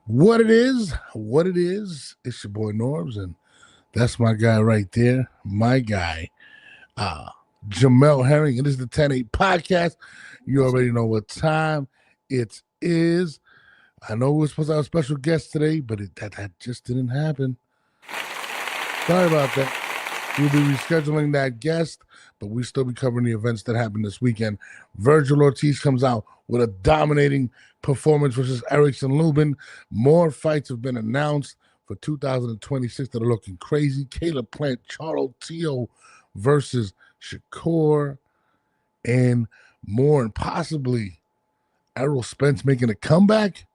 What it is, it's your boy Norbs, and that's my guy right there, my guy, uh, Jamel Herring, and this is the 10-8 podcast. You already know what time it is. I know we were supposed to have a special guest today, but that just didn't happen. Sorry about that. We'll be rescheduling that guest, but we still be covering the events that happened this weekend. Vergil Ortiz comes out with a dominating performance versus Erickson Lubin. More fights have been announced for 2026 that are looking crazy. Caleb Plant, Charles Teo versus Shakur, and more, and possibly Errol Spence making a comeback.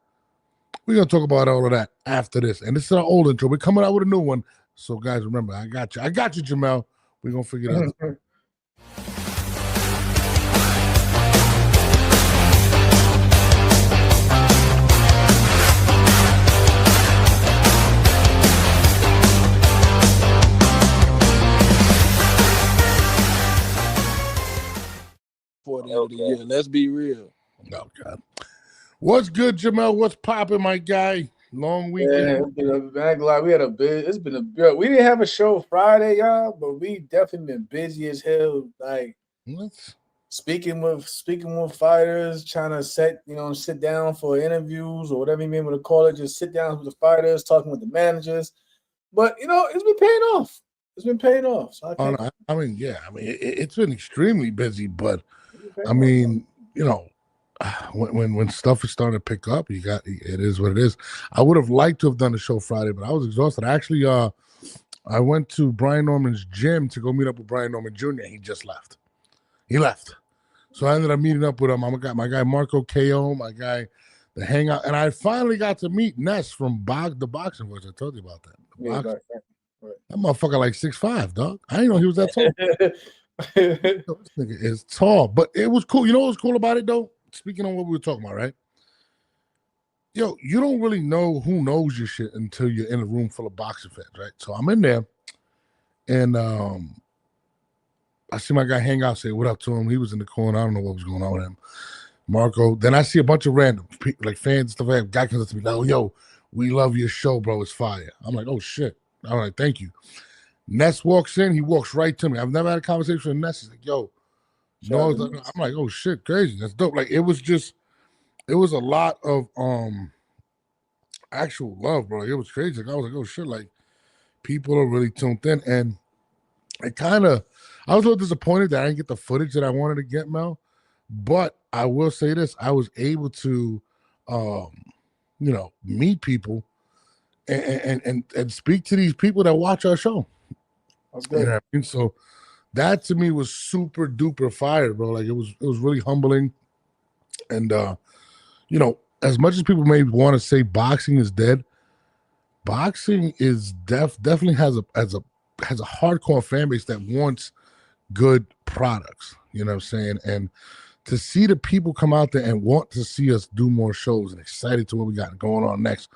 We're going to talk about all of that after this. And this is our old intro. We're coming out with a new one. So, guys, remember, I got you, Jamel. We're going to figure it out. For the end of the year. Let's be real. Oh, God. What's good, Jamel? What's popping, my guy? Long weekend. Yeah, we had a bit. It's been a bit. We didn't have a show Friday, y'all, but we definitely been busy as hell. Like speaking with fighters, trying to sit down for interviews or whatever you mean to call it. Just sit down with the fighters, talking with the managers. But it's been paying off. It's been paying off. So it's been extremely busy, but when stuff is starting to pick up, it is what it is. I would have liked to have done the show Friday, but I was exhausted. Actually, I went to Brian Norman's gym to go meet up with Brian Norman Jr. He just left. He left. So I ended up meeting up with him. I got my guy Marco KO, my guy the hangout, and I finally got to meet Ness from the Boxing Voice. I told you about that. Right. That motherfucker like 6'5", dog. I didn't know he was that tall. This nigga is tall, but it was cool. You know what was cool about it though? Speaking on what we were talking about, right? Yo, you don't really know who knows your shit until you're in a room full of boxing fans, right? So I'm in there, and I see my guy hang out, say what up to him. He was in the corner. I don't know what was going on with him. Marco. Then I see a bunch of random people, like fans and stuff like that. Guy comes up to me like, yo, we love your show, bro. It's fire. I'm like, oh, shit. I'm like, thank you. Ness walks in. He walks right to me. I've never had a conversation with Ness. He's like, yo. No, I'm like, oh shit, crazy. That's dope. Like it was a lot of actual love, bro. It was crazy. Like, I was like, oh shit, like people are really tuned in. And I was a little disappointed that I didn't get the footage that I wanted to get, Mel. But I will say this, I was able to meet people and speak to these people that watch our show. That's good. You know what I mean? So that to me was super duper fire, bro. Like it was really humbling. And as much as people may want to say boxing is dead, boxing is definitely has a hardcore fan base that wants good products. You know what I'm saying? And to see the people come out there and want to see us do more shows and excited to what we got going on next,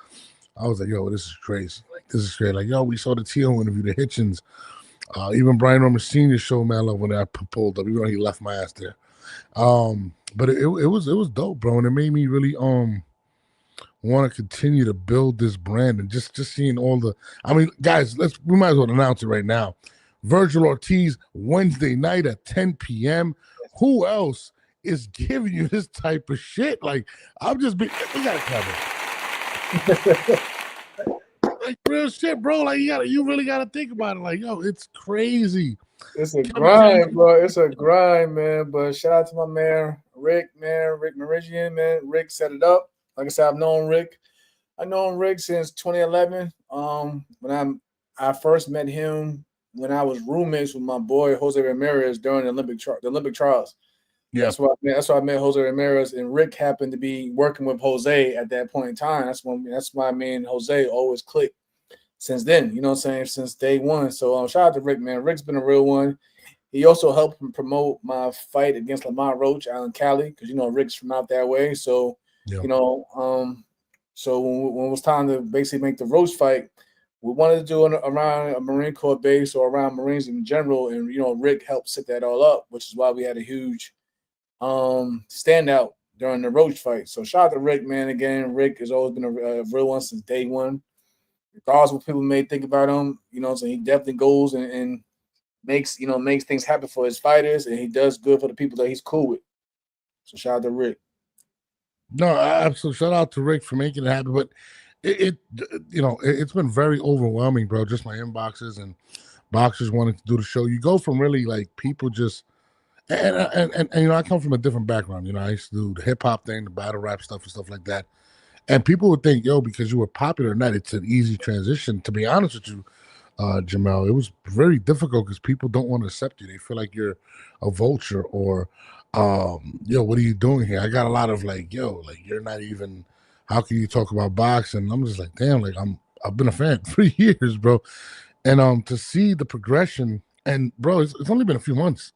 I was like, yo, this is crazy. Like this is great. Like, yo, we saw the Teo interview, the Hitchens. Even Brian Norman Sr. showed me love when I pulled up, even though he left my ass there. But it was dope, bro, and it made me really want to continue to build this brand and just seeing all the. I mean, guys, we might as well announce it right now. Vergil Ortiz Wednesday night at 10 p.m. Who else is giving you this type of shit? Like we gotta cover. Like real shit, bro. Like you really gotta think about it. Like, yo, it's crazy. It's a grind, bro. It's a grind, man. But shout out to my man, Rick Meridian, man. Rick set it up. Like I said, I've known Rick since 2011. When I first met him when I was roommates with my boy Jose Ramirez during the Olympic trials. Yeah, that's why I met Jose Ramirez, and Rick happened to be working with Jose at that point in time. That's why me and Jose always clicked since then. You know what I'm saying? Since day one. So shout out to Rick, man. Rick's been a real one. He also helped promote my fight against Lamont Roach out in Cali because Rick's from out that way. So so when it was time to basically make the Roach fight, we wanted to do it around a Marine Corps base or around Marines in general, and Rick helped set that all up, which is why we had a huge standout during the Roach fight. So shout out to Rick, man. Again, Rick has always been a real one since day one. Regardless of what people may think about him, so he definitely goes and makes things happen for his fighters, and he does good for the people that he's cool with. So shout out to Rick. No, absolutely. Shout out to Rick for making it happen. But it's been very overwhelming, bro. Just my inboxes and boxers wanting to do the show. You go from really like people just and I come from a different background. I used to do the hip hop thing, the battle rap stuff and stuff like that. And people would think, yo, because you were popular or not, it's an easy transition. To be honest with you, Jamel, it was very difficult because people don't want to accept you. They feel like you're a vulture or, what are you doing here? I got a lot of like, you're not even. How can you talk about boxing? I'm just like, damn, like I've been a fan for years, bro. And to see the progression, and bro, it's only been a few months.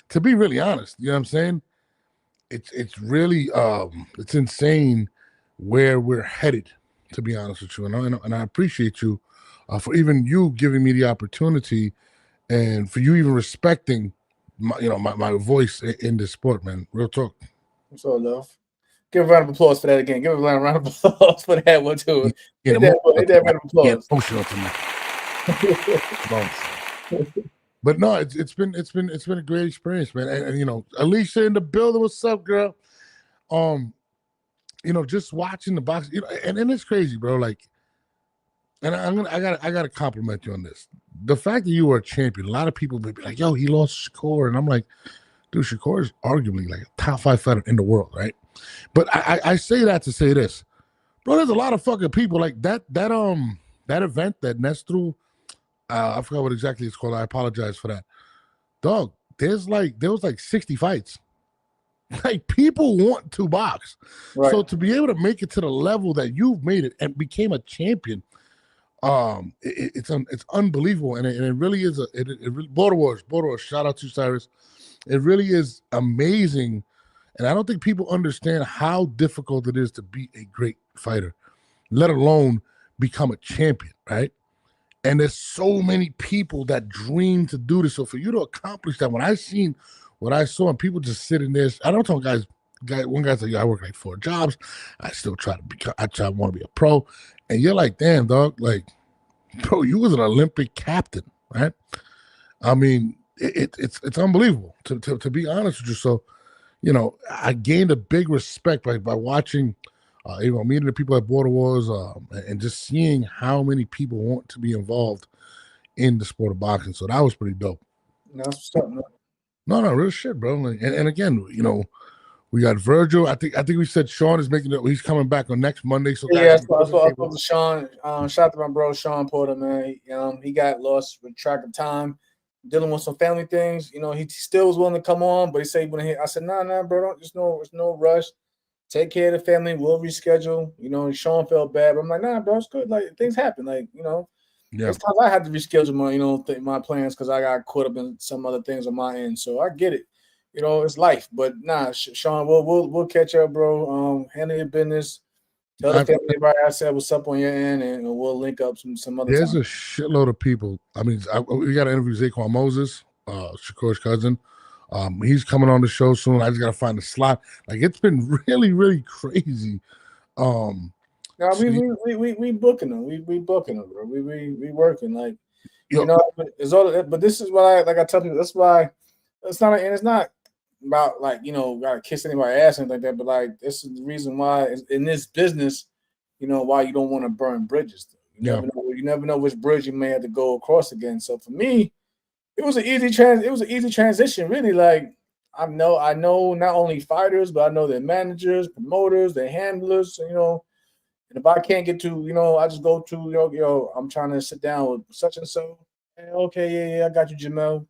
To be really honest, you know what I'm saying? It's really it's insane where we're headed, to be honest with you. And I appreciate you for even you giving me the opportunity and for you even respecting my voice in this sport, man. Real talk. What's up, love? Give a round of applause for that again. Give a round of applause for that one too. Hit that round of applause. Emotional to me. But no, it's been a great experience, man. And Alicia in the building. What's up, girl? Just watching the box, and it's crazy, bro. Like, and I gotta compliment you on this. The fact that you were a champion, a lot of people would be like, yo, he lost Shakur. And I'm like, dude, Shakur is arguably like a top 5 fighter in the world, right? But I say that to say this, bro. There's a lot of fucking people like that event that Ness threw. I forgot what exactly it's called. I apologize for that. Dog, there was like 60 fights. Like people want to box. Right. So to be able to make it to the level that you've made it and became a champion, it's unbelievable. And it really is Border Wars, shout out to Cyrus. It really is amazing. And I don't think people understand how difficult it is to be a great fighter, let alone become a champion, right? And there's so many people that dream to do this. So for you to accomplish that, when I seen what I saw and people just sitting there, I don't tell one guy's like, I work like 4 jobs. I still I want to be a pro. And you're like, damn, dog, like, bro, you was an Olympic captain, right? I mean, it's unbelievable to be honest with you. So, I gained a big respect by watching, meeting the people at Border Wars, and just seeing how many people want to be involved in the sport of boxing. So that was pretty dope. That's what's up, man. No, real shit, bro. And again, we got Vergil. I think we said Sean is he's coming back on next Monday. So yeah, I spoke to Sean. Shout out to my bro Sean Porter, man. He got lost with track of time, dealing with some family things. He still was willing to come on, but he said I said, nah, bro, there's no rush. Take care of the family. We'll reschedule. Sean felt bad, but I'm like, nah, bro, it's good. Like things happen. Like there's times I had to reschedule my my plans because I got caught up in some other things on my end. So I get it. It's life. But nah, Sean, we'll catch up, bro. Handle your business. Tell the family everybody I said what's up on your end, and we'll link up some other. There's a shitload of people. I mean, we got to interview Zaquan Moses, Shakur's cousin. He's coming on the show soon. I just gotta find a slot. Like it's been really, really crazy. No, we booking them. We booking them, bro. We working like it's all. But this is what I tell people. That's why it's not about like gotta kiss anybody's ass and like that. But like this is the reason why in this business, why you don't want to burn bridges. You never know which bridge you may have to go across again. So for me, it was an easy transition, really. Like I know not only fighters, but I know their managers, promoters, their handlers. And if I can't get to, I just go to I'm trying to sit down with such and so. Hey, okay, yeah, I got you, Jamel,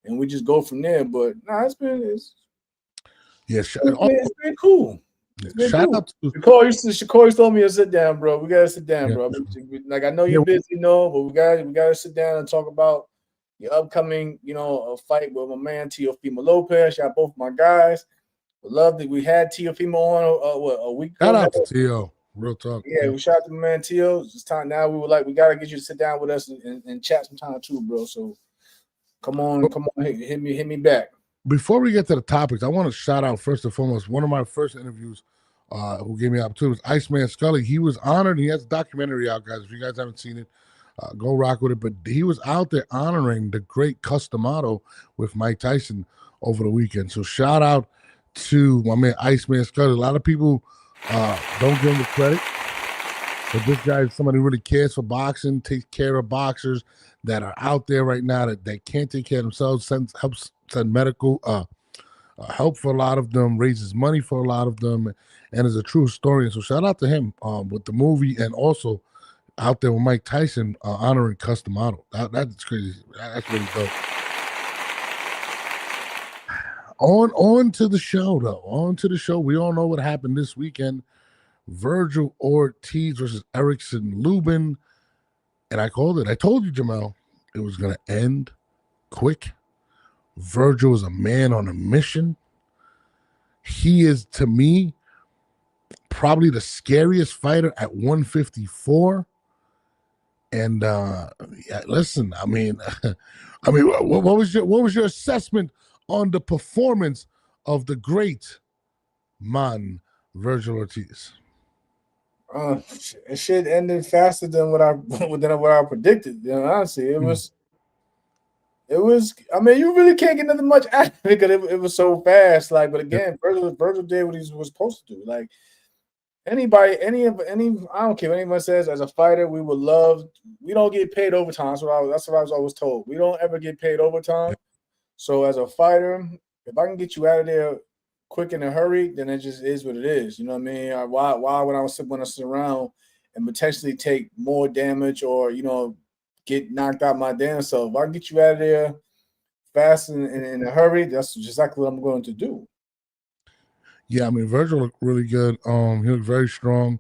and we just go from there. But it's been cool. Shout out to Shakur told me to sit down, bro. We gotta sit down, bro. Like I know you're busy, but we gotta sit down and talk about your upcoming, a fight with my man Teofimo Lopez. Shout out both my guys. Love that we had Teofimo on a week ago. Shout out to Teo. Real talk. Yeah, we shout out to my man Teo. It's time now. We gotta get you to sit down with us and chat sometime too, bro. So come on, hit me back. before we get to the topics, I want to shout out first and foremost one of my first interviews who gave me the opportunity was Iceman Scully. He was honored. He has a documentary out, guys. If you guys haven't seen it, go rock with it. But he was out there honoring the great Customato with Mike Tyson over the weekend. So shout out to my man Iceman Scully. A lot of people don't give him the credit, but this guy is somebody who really cares for boxing, takes care of boxers that are out there right now that can't take care of themselves, helps send medical help for a lot of them, raises money for a lot of them, and is a true historian. So shout out to him with the movie, and also out there with Mike Tyson honoring Customato. That's crazy. That's really dope. On to the show, though. On to the show. We all know what happened this weekend. Vergil Ortiz versus Erickson Lubin. And I called it. I told you, Jamel, it was going to end quick. Vergil is a man on a mission. He is, to me, probably the scariest fighter at 154. And listen, I mean, what was your assessment on the performance of the great man Vergil Ortiz? It shit ended faster than what I predicted. You know, honestly, it was. I mean, you really can't get nothing much out of it because it was so fast. Like, but again, Vergil did what he was supposed to do. Like anybody, I don't care what anyone says. As a fighter, we don't get paid overtime. That's what I was always told. We don't ever get paid overtime. So as a fighter, if I can get you out of there quick in a hurry, then it just is what it is. You know what I mean? Why would I want to sit around and potentially take more damage or, you know, get knocked out my damn self? If I can get you out of there fast and in a hurry, that's exactly what I'm going to do. Yeah, I mean, Vergil looked really good. He looked very strong,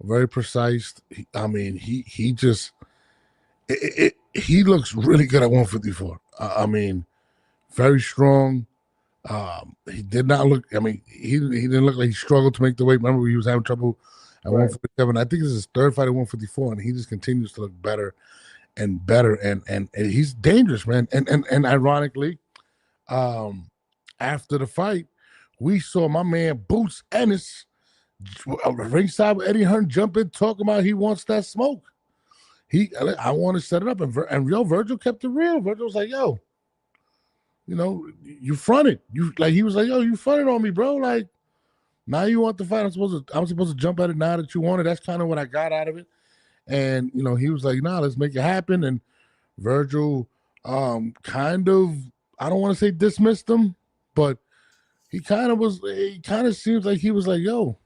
very precise. He just he looks really good at 154. I mean, very strong. He did not look. I mean, he didn't look like he struggled to make the weight. Remember, he was having trouble at 147. I think this is his third fight at 154, and he just continues to look better and better. And he's dangerous, man. And ironically, after the fight, we saw my man Boots Ennis ringside with Eddie Hearn jump in talking about he wants that smoke. I want to set it up, and Vergil kept it real. Vergil was like, yo, you know, you fronted. He was like, yo, you fronted on me, bro. Like, now you want the fight. I'm supposed to jump at it now that you want it. That's kind of what I got out of it. And, you know, he was like, nah, let's make it happen. And Vergil kind of, I don't want to say dismissed him, but he kind of seems like he was like, yo,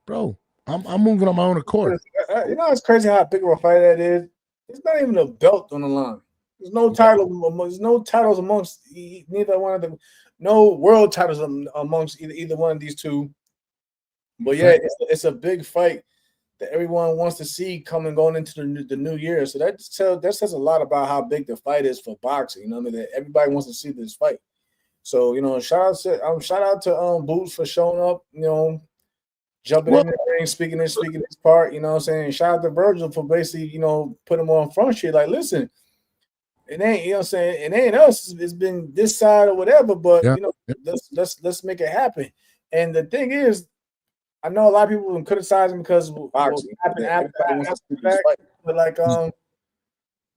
bro, I'm moving on my own accord. You know, it's crazy how big of a fight that is. It's not even a belt on the line. There's no title. There's no titles amongst neither one of them. No world titles amongst either one of these two. But yeah, it's a big fight that everyone wants to see going into the new year. So that says a lot about how big the fight is for boxing. You know what I mean? That everybody wants to see this fight. So, you know, shout out to Boots for showing up, you know, jumping in the ring, speaking his part, you know what I'm saying? Shout out to Vergil for basically, you know, putting him on front street. Like, listen, it ain't, you know what I'm saying, it ain't us. It's been this side or whatever, but you know, let's make it happen. And the thing is, I know a lot of people have been criticizing because what happened after the fact, but like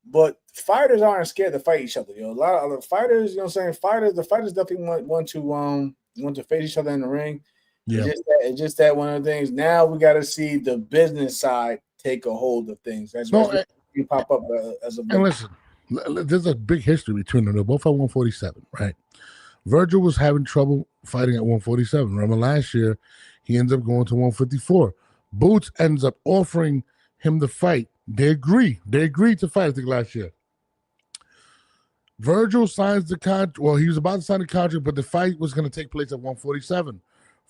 but fighters aren't scared to fight each other. You know, a lot of other fighters, you know what I'm saying? The fighters definitely want to face each other in the ring. Yeah. It's just that one of the things. Now we got to see the business side take a hold of things. That's why you pop up as a big. And listen, there's a big history between them. They're both at 147, right? Vergil was having trouble fighting at 147. Remember last year, he ends up going to 154. Boots ends up offering him the fight. They agreed to fight, I think, last year. Vergil signs the contract. Well, he was about to sign the contract, but the fight was going to take place at 147.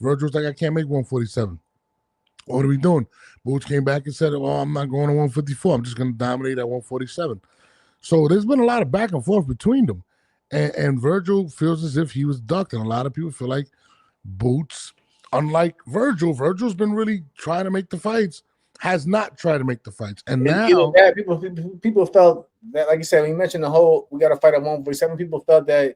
Vergil was like, I can't make 147. What are we doing? Boots came back and said, well, I'm not going to 154. I'm just going to dominate at 147. So there's been a lot of back and forth between them. And Vergil feels as if he was ducked. And a lot of people feel like Boots, unlike Vergil's been really trying to make the fights, has not tried to make the fights. And now people felt that, like you said, when you mentioned we got to fight at 147, people felt that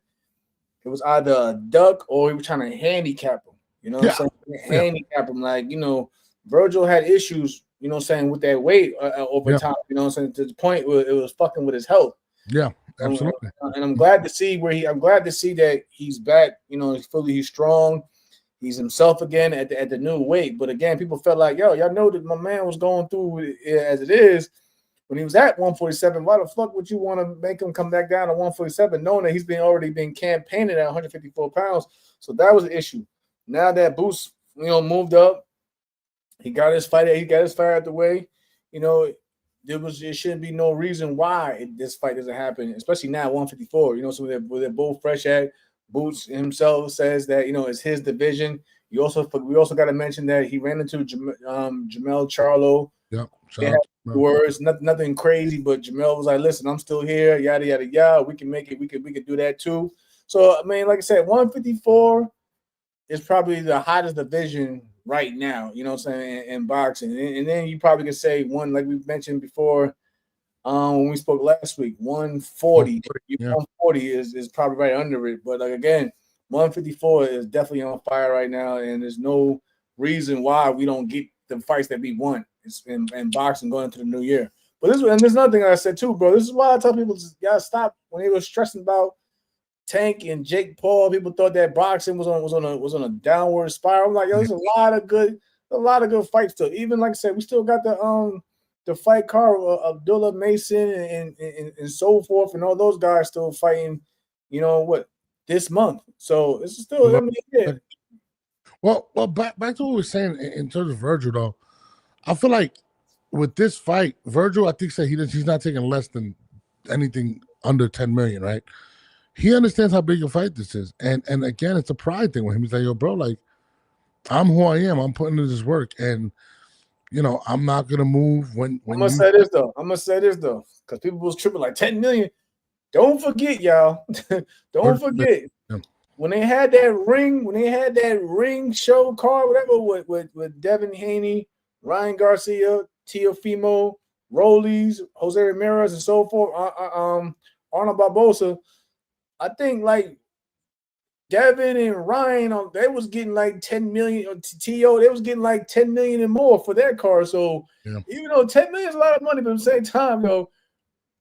it was either a duck or he was trying to handicap him. You know what I'm saying? Handicap him. Like, Vergil had issues, what I'm saying, with that weight over time. You know what I'm saying? To the point where it was fucking with his health. Yeah, absolutely. And I'm glad to see I'm glad to see that he's back. He's strong. He's himself again at the new weight. But again, people felt like, y'all know that my man was going through it as it is. When he was at 147, why the fuck would you want to make him come back down to 147, knowing that he's already been campaigning at 154 pounds? So that was an issue. Now that Boots, moved up, he got his fight out the way. There shouldn't be no reason why this fight doesn't happen, especially now at 154. So they're both fresh at. Boots himself says that it's his division. We also got to mention that he ran into Jamel Charlo. Yep. Words, nothing crazy, but Jamel was like, "Listen, I'm still here. Yada yada yada. We can make it. We could do that too." So I mean, like I said, 154 is probably the hottest division right now. You know what I'm saying, in boxing, and then you probably could say one, like we mentioned before, when we spoke last week, 140. 140 is probably right under it, but like again, 154 is definitely on fire right now, and there's no reason why we don't get the fights that we want in boxing going into the new year. But there's another thing I said too, bro. This is why I tell people gotta stop when they were stressing about Tank and Jake Paul. People thought that boxing was on a downward spiral. I'm like, there's a lot of good fights still. Even like I said, we still got the fight card of Abdullah Mason and so forth, and all those guys still fighting. This month. So it's still. Well, back to what we were saying in terms of Vergil, though. I feel like with this fight, Vergil, I think, said he's not taking less than anything under 10 million, right? He understands how big a fight this is. And again, it's a pride thing with him. He's like, yo, bro, like, I'm who I am. I'm putting in this work. And, I'm not going to move when I'm going to say this, though. Because people was tripping like 10 million. Don't forget, y'all. Don't forget. Yeah. When they had that ring show card, whatever, with Devin Haney, Ryan Garcia, Teofimo, Rollies, Jose Ramirez, and so forth, Arnold Barbosa, I think like Devin and Ryan, they was getting like 10 million. T.O., they was getting like 10 million and more for their card. So even though 10 million is a lot of money, but at the same time,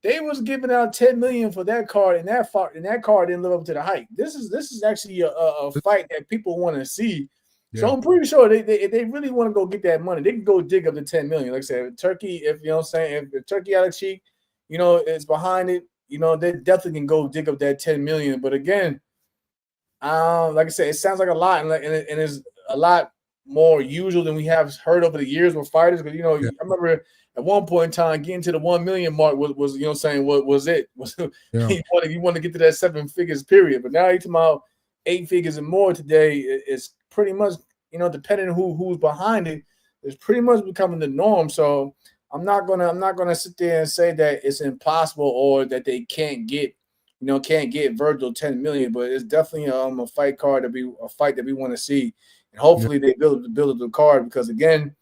they was giving out 10 million for that card, and that card didn't live up to the hype. This is actually a fight that people want to see. Yeah. So I'm pretty sure if they really want to go get that money, they can go dig up the 10 million. Like I said, Turkey, if Turkey Alex Cheek, is behind it, they definitely can go dig up that 10 million. But again, like I said, it sounds like a lot, and it's a lot more usual than we have heard over the years with fighters. Because I remember at one point in time, getting to the 1 million mark was what was it? You want to get to that 7 figures period. But now you're talking about 8 figures and more today. It's pretty much, depending on who's behind it, it's pretty much becoming the norm. So I'm not gonna sit there and say that it's impossible or that they can't get Vergil 10 million, but it's definitely a fight card a fight that we want to see. And hopefully they build the card, because again,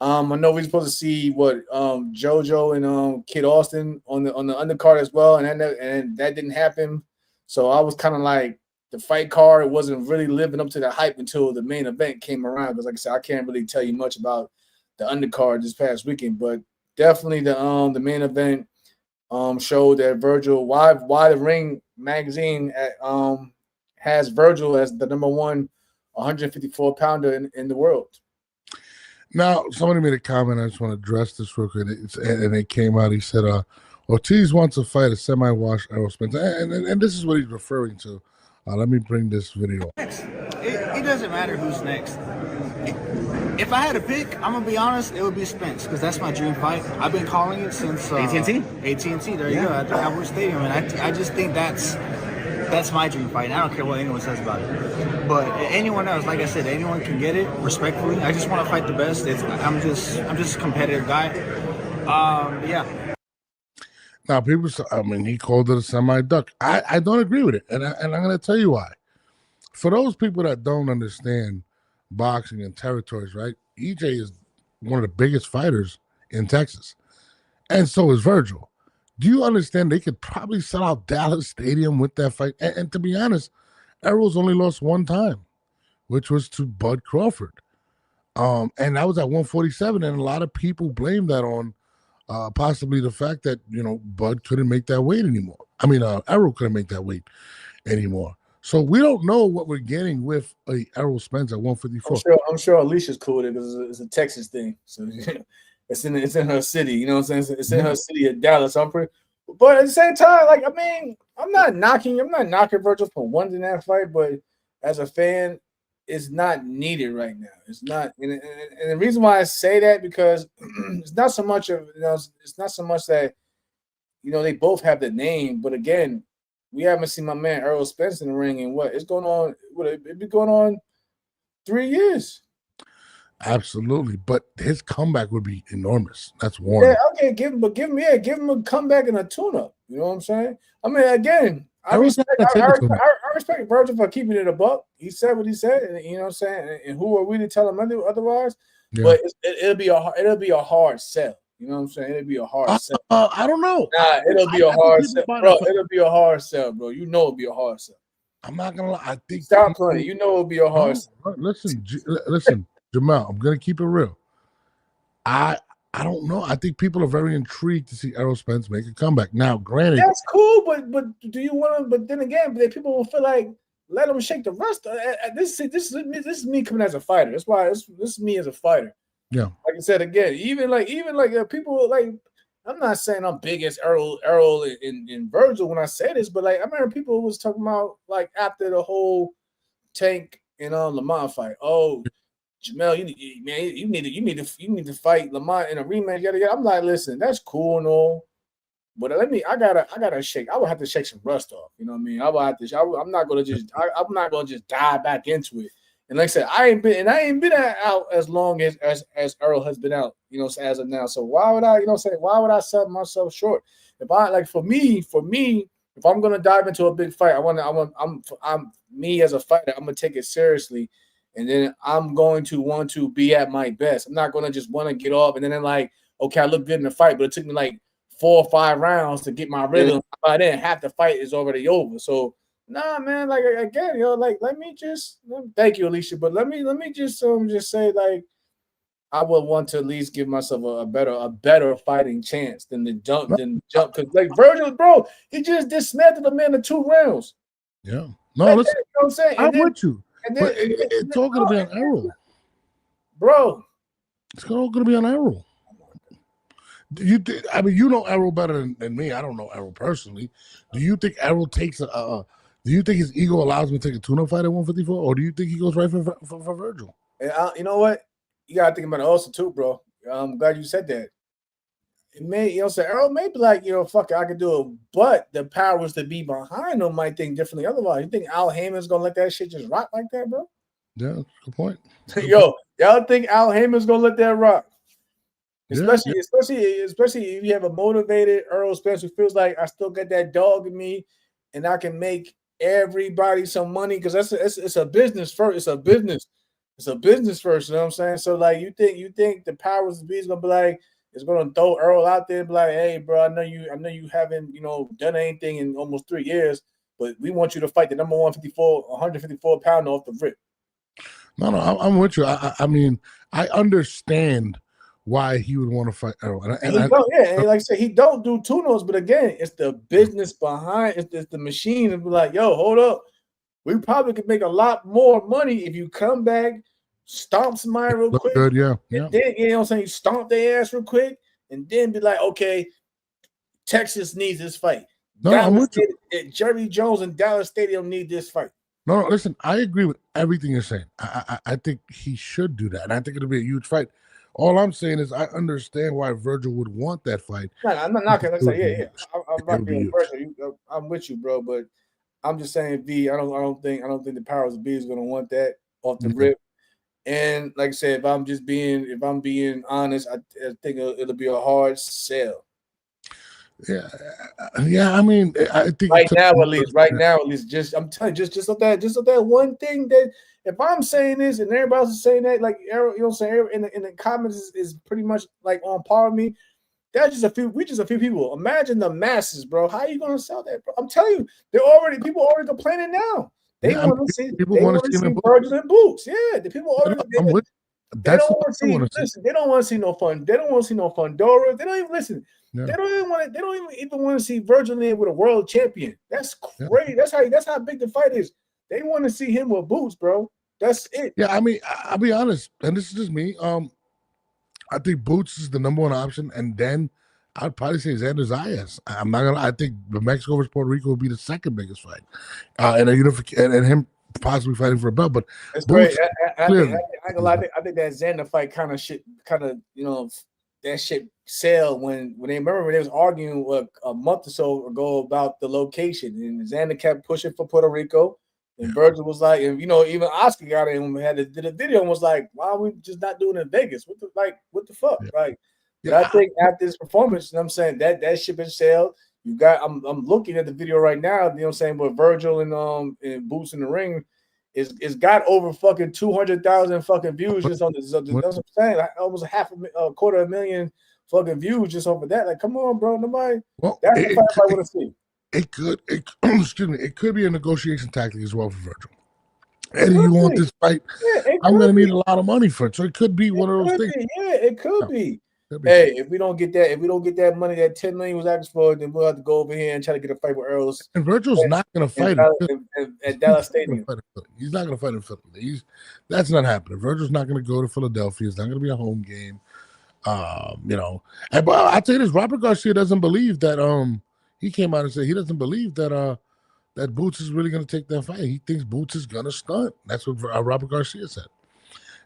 I know we're supposed to see JoJo and Kid Austin on the undercard as well, and that didn't happen. So I was kind of like, the fight card wasn't really living up to the hype until the main event came around. Because like I said, I can't really tell you much about the undercard this past weekend, but definitely the main event showed that Vergil, why the Ring magazine has Vergil as the number 1 154-pounder in the world. Now, somebody made a comment. I just want to address this real quick. And it came out. He said, Ortiz wants to fight a semi-washed Errol Spence. And this is what he's referring to. Let me bring this video. It doesn't matter who's next. If I had to pick, I'm going to be honest, it would be Spence, because that's my dream fight. I've been calling it since AT&T. AT&T, there you go, at the Cowboys Stadium. And I just think that's my dream fight. And I don't care what anyone says about it. But anyone else, like I said, anyone can get it, respectfully. I just want to fight the best. I'm just a competitive guy. Yeah. Now, people say, he called it a semi-duck. I don't agree with it, and I'm going to tell you why. For those people that don't understand boxing and territories, right? EJ is one of the biggest fighters in Texas, and so is Vergil. Do you understand they could probably sell out Dallas Stadium with that fight? And to be honest, Errol's only lost one time, which was to Bud Crawford. And that was at 147, and a lot of people blame that on possibly the fact that Bud couldn't make that weight anymore. I mean, Errol couldn't make that weight anymore. So we don't know what we're getting with a Errol Spence at 154. I'm sure Alicia's cool with it because it's a Texas thing. So it's in her city. You know what I'm saying? It's in her city of Dallas. But at the same time, like, I mean, I'm not knocking Vergil for wanting that fight, but as a fan, it's not needed right now. It's not, and the reason why I say that because it's not so much of it's not so much that they both have the name, but again, we haven't seen my man Errol Spence in the ring in it's going on. It'd be going on 3 years. Absolutely, but his comeback would be enormous. That's one. Yeah, okay, give him a comeback and a tune-up. You know what I'm saying? I mean, again, I respect Vergil for keeping it a buck. He said what he said, and you know what I'm saying. And who are we to tell him otherwise? Yeah. But it'll be a hard sell. You know what I'm saying? It'll be a hard sell. I don't know. Nah, it'll be a hard sell, bro. It'll be a hard sell, bro. You know it'll be a hard sell. I'm not gonna lie. I think stop playing. You know it'll be a hard sell. Listen, Jamal. I'm gonna keep it real. I don't know. I think people are very intrigued to see Errol Spence make a comeback. Now, granted, that's cool, but do you want to? But then again, people will feel like let him shake the rust. This is me coming as a fighter. That's why this is me as a fighter. Yeah, like I said again, even like people like. I'm not saying I'm big as Errol and Vergil when I say this, but like I remember people was talking about like after the whole Tank and Lamont fight. Oh, Jamel, you need to fight Lamont in a rematch. Yada yada. I'm like, listen, that's cool and all, but I gotta shake. I would have to shake some rust off. You know what I mean? I would have to. I'm not gonna just dive back into it. And like I said, I ain't been out as long as Errol has been out, as of now. So why would why would I sell myself short? If I like for me, if I'm gonna dive into a big fight, I'm me as a fighter, I'm gonna take it seriously, and then I'm going to want to be at my best. I'm not gonna just want to get off and then like, okay, I look good in the fight, but it took me like 4 or 5 rounds to get my rhythm. By then, half the fight is already over. So. Nah, man. Like again, like thank you, Alicia. But let me just say like I would want to at least give myself a better fighting chance than jump because like Vergil, bro, he just dismantled the man in 2 rounds. Yeah, no, listen, you know what I'm saying. I'm with you, but it's all gonna be on Errol, bro. It's all gonna be on Errol. Do you think? I mean, you know Errol better than me. I don't know Errol personally. Do you think Errol takes do you think his ego allows him to take a tune-up fight at 154, or do you think he goes right for Vergil? And you know what? You gotta think about it also too, bro. I'm glad you said that. It may, Errol may be like, fuck it, I could do it, but the powers that be behind him might think differently. Otherwise, you think Al Heyman's gonna let that shit just rock like that, bro? Yeah, good point. Yo, y'all think Al Heyman's gonna let that rock? Especially if you have a motivated Errol Spence who feels like I still got that dog in me, and I can make everybody some money because it's a business first. It's a business first. You know what I'm saying? So like, you think the powers of be is gonna be like, it's gonna throw Errol out there and be like, hey, bro, I know you haven't done anything in almost 3 years, but we want you to fight the number 154 pounder off the rip. No, I'm with you. I mean, I understand why he would want to fight Errol. And like I said, he don't do tune-ups, but again, it's the business behind it's the machine and be like, yo, hold up. We probably could make a lot more money if you come back, stomp somebody real quick. Good, yeah. And then, you know what I'm saying, you stomp their ass real quick, and then be like, okay, Texas needs this fight. No, I'm with you. Jerry Jones and Dallas Stadium need this fight. No, listen, I agree with everything you're saying. I think he should do that, and I think it'll be a huge fight. All I'm saying is I understand why Vergil would want that fight. No, I'm not knocking. Let's say, yeah. I'm rocking with Vergil. I'm with you, bro. But I'm just saying, V. I don't think the powers of B is going to want that off the rip. And like I said, if I'm being honest, I think it'll be a hard sell. Yeah. I mean, I think right now at least, just I'm telling you, just of that one thing that. If I'm saying this and everybody else is saying that, like Errol, you know what I'm saying, in the comments is pretty much like on par with me. That's just a few. We just a few people. Imagine the masses, bro. How are you gonna sell that, bro? I'm telling you, people already complaining now. They Yeah, I mean, want to see. people They want want to to see him see in boots. Vergil in boots. Yeah, the people already. I'm with. They That's don't what want to I see. want to see. Listen, they don't want to see no fun. They don't want to see no Fundora. They don't even listen. Yeah. They don't even want to. They don't even want to see Vergil in with a world champion. That's crazy. Yeah. That's how big the fight is. They want to see him with boots, bro. That's it. Yeah, I mean, I'll be honest, and this is just me. I think Boots is the number one option, and then I'd probably say Xander Zayas. I'm not gonna. I think the Mexico versus Puerto Rico would be the second biggest fight, and him possibly fighting for a belt. But That's Boots, great. I clearly, think that Xander fight kind of that shit sell when they remember when they was arguing a month or so ago about the location, and Xander kept pushing for Puerto Rico. And Vergil was like, and even Oscar got it and did a video and was like, why are we just not doing it in Vegas? What the fuck? Yeah. Like, Yeah. but I think after this performance, you know what I'm saying, that ship has sailed. You got I'm looking at the video right now, you know what I'm saying, with Vergil and Boots in the ring. It's got over fucking 200,000 fucking views just on this. That's what I'm saying. Like almost a quarter of a million fucking views just over that. Like, come on, bro. Nobody. Well, That's the fight I want to see. It could, excuse me, it could be a negotiation tactic as well for Vergil. Eddie, you want this fight? Yeah, I'm going to need a lot of money for it. So it could be one of those things. Yeah, it could be. Hey, if we don't get that money, that $10 million was asking for, then we'll have to go over here and try to get a fight with Errol. And Virgil's not going to fight at Dallas Stadium. He's not going to fight in Philly. That's not happening. Virgil's not going to go to Philadelphia. It's not going to be a home game. But I'll tell you this: Robert Garcia doesn't believe that. He came out and said he doesn't believe that that Boots is really going to take that fight. He thinks Boots is going to stunt. That's what Robert Garcia said.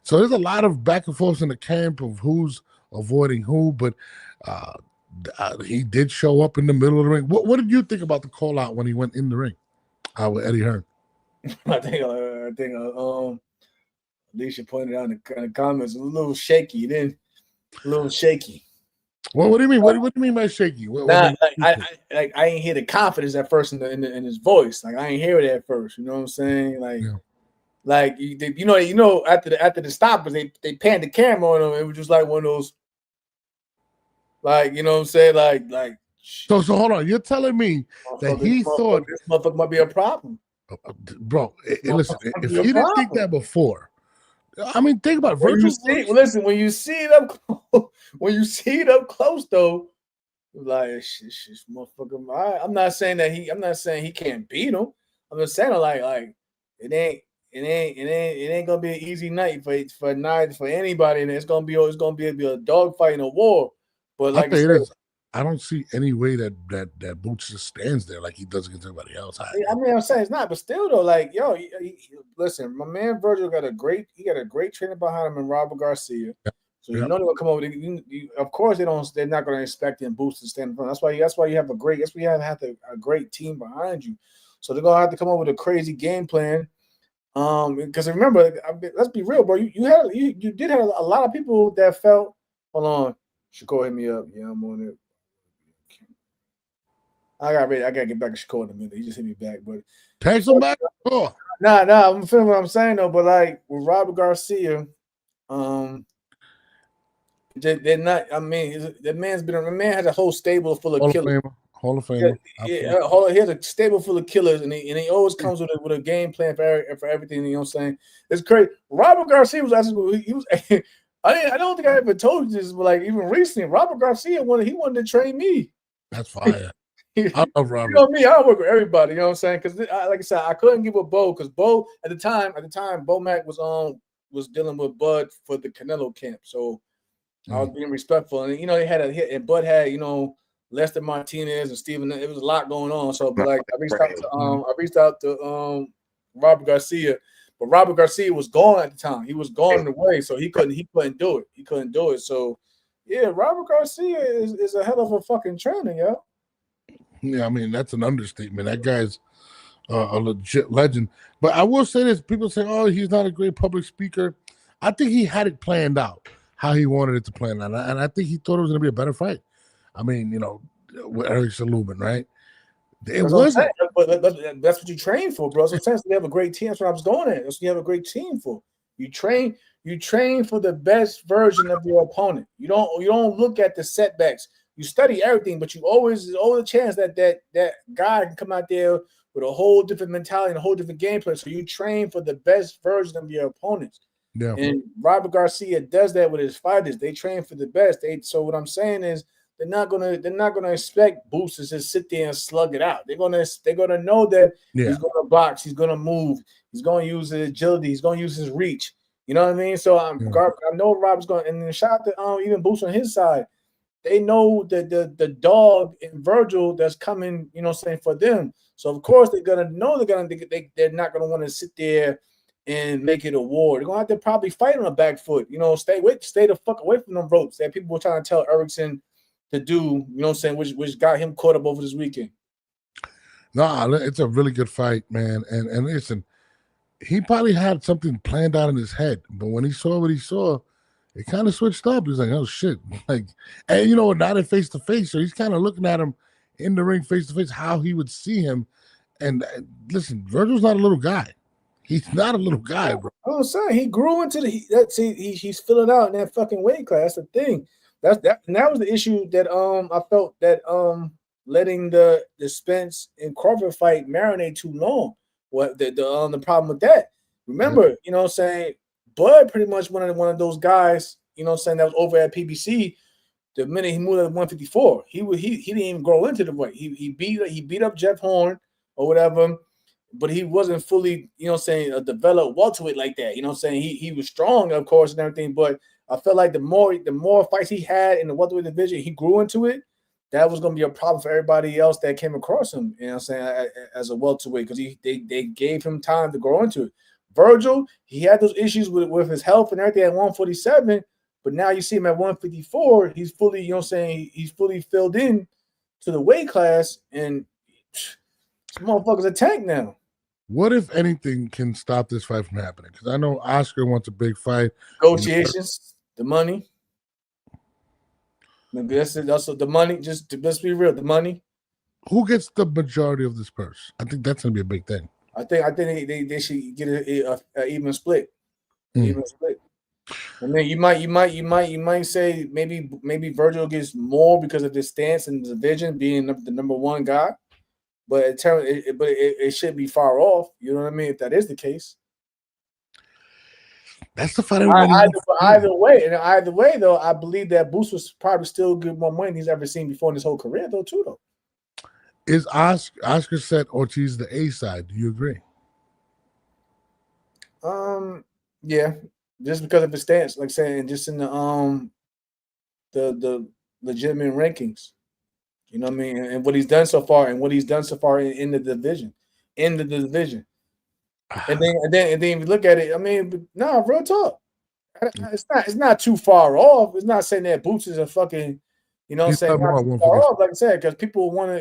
So there's a lot of back and forth in the camp of who's avoiding who, but he did show up in the middle of the ring. What did you think about the call out when he went in the ring with Eddie Hearn? I think Alicia pointed out in the comments, a little shaky. Then a little shaky. Well, what do you mean? What do you mean by shaky? I ain't hear the confidence at first in his voice. Like I ain't hear it at first. You know what I'm saying? Like, after the stoppers, they panned the camera on him. It was just like one of those, like, you know what I'm saying? Like. So hold on. You're telling me that he thought this motherfucker might be a problem, bro? Listen, if he didn't think that before. I mean, think about it. When you see it up close, though, like shit, motherfucker. I'm not saying he can't beat him. I'm just saying like it ain't gonna be an easy night for anybody, and it's gonna be a dogfight and a war. But like I don't see any way that Boots just stands there like he does against everybody else. I'm saying it's not, but still though, like listen, my man Vergil got a great trainer behind him in Robert Garcia. So you know they're gonna come over. Of course they're not gonna expect him Boots to stand in front. That's why you have a great team behind you. So they're gonna have to come up with a crazy game plan. Because remember, let's be real, bro. You did have a lot of people that felt. Hold on, Shakur hit me up. Yeah, I'm on it. I gotta get back to Shakur in a minute. He just hit me back, but text him back. Oh. Nah, I'm feeling what I'm saying though. But like with Robert Garcia, they're not. I mean, the man has a whole stable full of killers. Hall of Famer. Yeah, he has a stable full of killers, and he always comes with a game plan for everything. You know what I'm saying? It's crazy. Robert Garcia was asking. He was. I don't think I ever told you this, but like even recently, Robert Garcia wanted to train me. That's fire. I love Robert. You know me, I work with everybody. You know what I'm saying? Because like I said, I couldn't give a Bo because Bo at the time, Bo Mac was dealing with Bud for the Canelo camp, so I was being respectful. And they had a hit, and Bud had Lester Martinez and Steven. It was a lot going on. So, but like I reached out to Robert Garcia, but Robert Garcia was gone at the time. He was gone away, so he couldn't do it. He couldn't do it. So, yeah, Robert Garcia is a hell of a fucking trainer, yo. Yeah, I mean that's an understatement. That guy's a legit legend. But I will say this: people say, "Oh, he's not a great public speaker." I think he had it planned out how he wanted it to plan out, and I think he thought it was going to be a better fight. I mean, with Eric Lubin, right? It wasn't. But that's what you train for, bro. So you have a great team. That's what I was going at. That's what you have a great team for. You train for the best version of your opponent. You don't look at the setbacks. you study everything, but there's always a chance that guy can come out there with a whole different mentality and a whole different game plan. So you train for the best version of your opponents. Yeah. And Robert Garcia does that with his fighters. They train for the best. So what I'm saying is they're not gonna expect Boots to just sit there and slug it out. They're gonna know that he's gonna box, he's gonna move, he's gonna use his agility, he's gonna use his reach. You know what I mean? So I know Robert's going, and then shout out to even Boots on his side. They know that the dog in Vergil that's coming, you know what I'm saying, for them. So of course they're gonna know they're not gonna want to sit there and make it a war. They're gonna have to probably fight on the back foot, you know, stay the fuck away from them ropes that people were trying to tell Erickson to do, you know what I'm saying, which got him caught up over this weekend. No, it's a really good fight, man. And listen, he probably had something planned out in his head, but when he saw what he saw, it kind of switched up. He's like, oh shit. Like, and you know, not at face to face. So he's kind of looking at him in the ring face to face, how he would see him. And listen, Vergil's not a little guy. He's not a little guy, bro. I'm saying he grew into he's filling out in that fucking weight class. That's the thing. That was the issue that I felt that letting the Spence and Crawford fight marinate too long. What the problem with that? Remember, you know what I'm saying, Bud pretty much one of those guys, you know what I'm saying, that was over at PBC. The minute he moved at 154, he didn't even grow into the weight. He beat up Jeff Horn or whatever, but he wasn't fully, you know what I'm saying, a developed welterweight like that. You know what I'm saying? He was strong, of course, and everything, but I felt like the more fights he had in the welterweight division, he grew into it. That was going to be a problem for everybody else that came across him, you know what I'm saying, as a welterweight, because they gave him time to grow into it. Vergil, he had those issues with his health and everything at 147, but now you see him at 154. He's fully, you know what I'm saying, he's fully filled in to the weight class, and this motherfucker's a tank now. What, if anything, can stop this fight from happening? Because I know Oscar wants a big fight. Negotiations, the money. Maybe that's it. Also, the money. Let's be real. The money. Who gets the majority of this purse? I think that's gonna be a big thing. I think they should get a even split. Even split. And then you might say maybe Vergil gets more because of his stance and the division being the number one guy. But it should be far off. You know what I mean? If that is the case. That's the fight. Either way, though, I believe that Boots was probably still good more money than he's ever seen before in his whole career, though. Is Oscar said Ortiz the A side? Do you agree? Yeah, just because of his stance, like saying, just in the legitimate rankings, you know what I mean, and what he's done so far, in the division, and then if you look at it, I mean, real talk, it's not too far off. It's not saying that Boots is a fucking, you know what I'm saying, not too far off, like I said, because people want,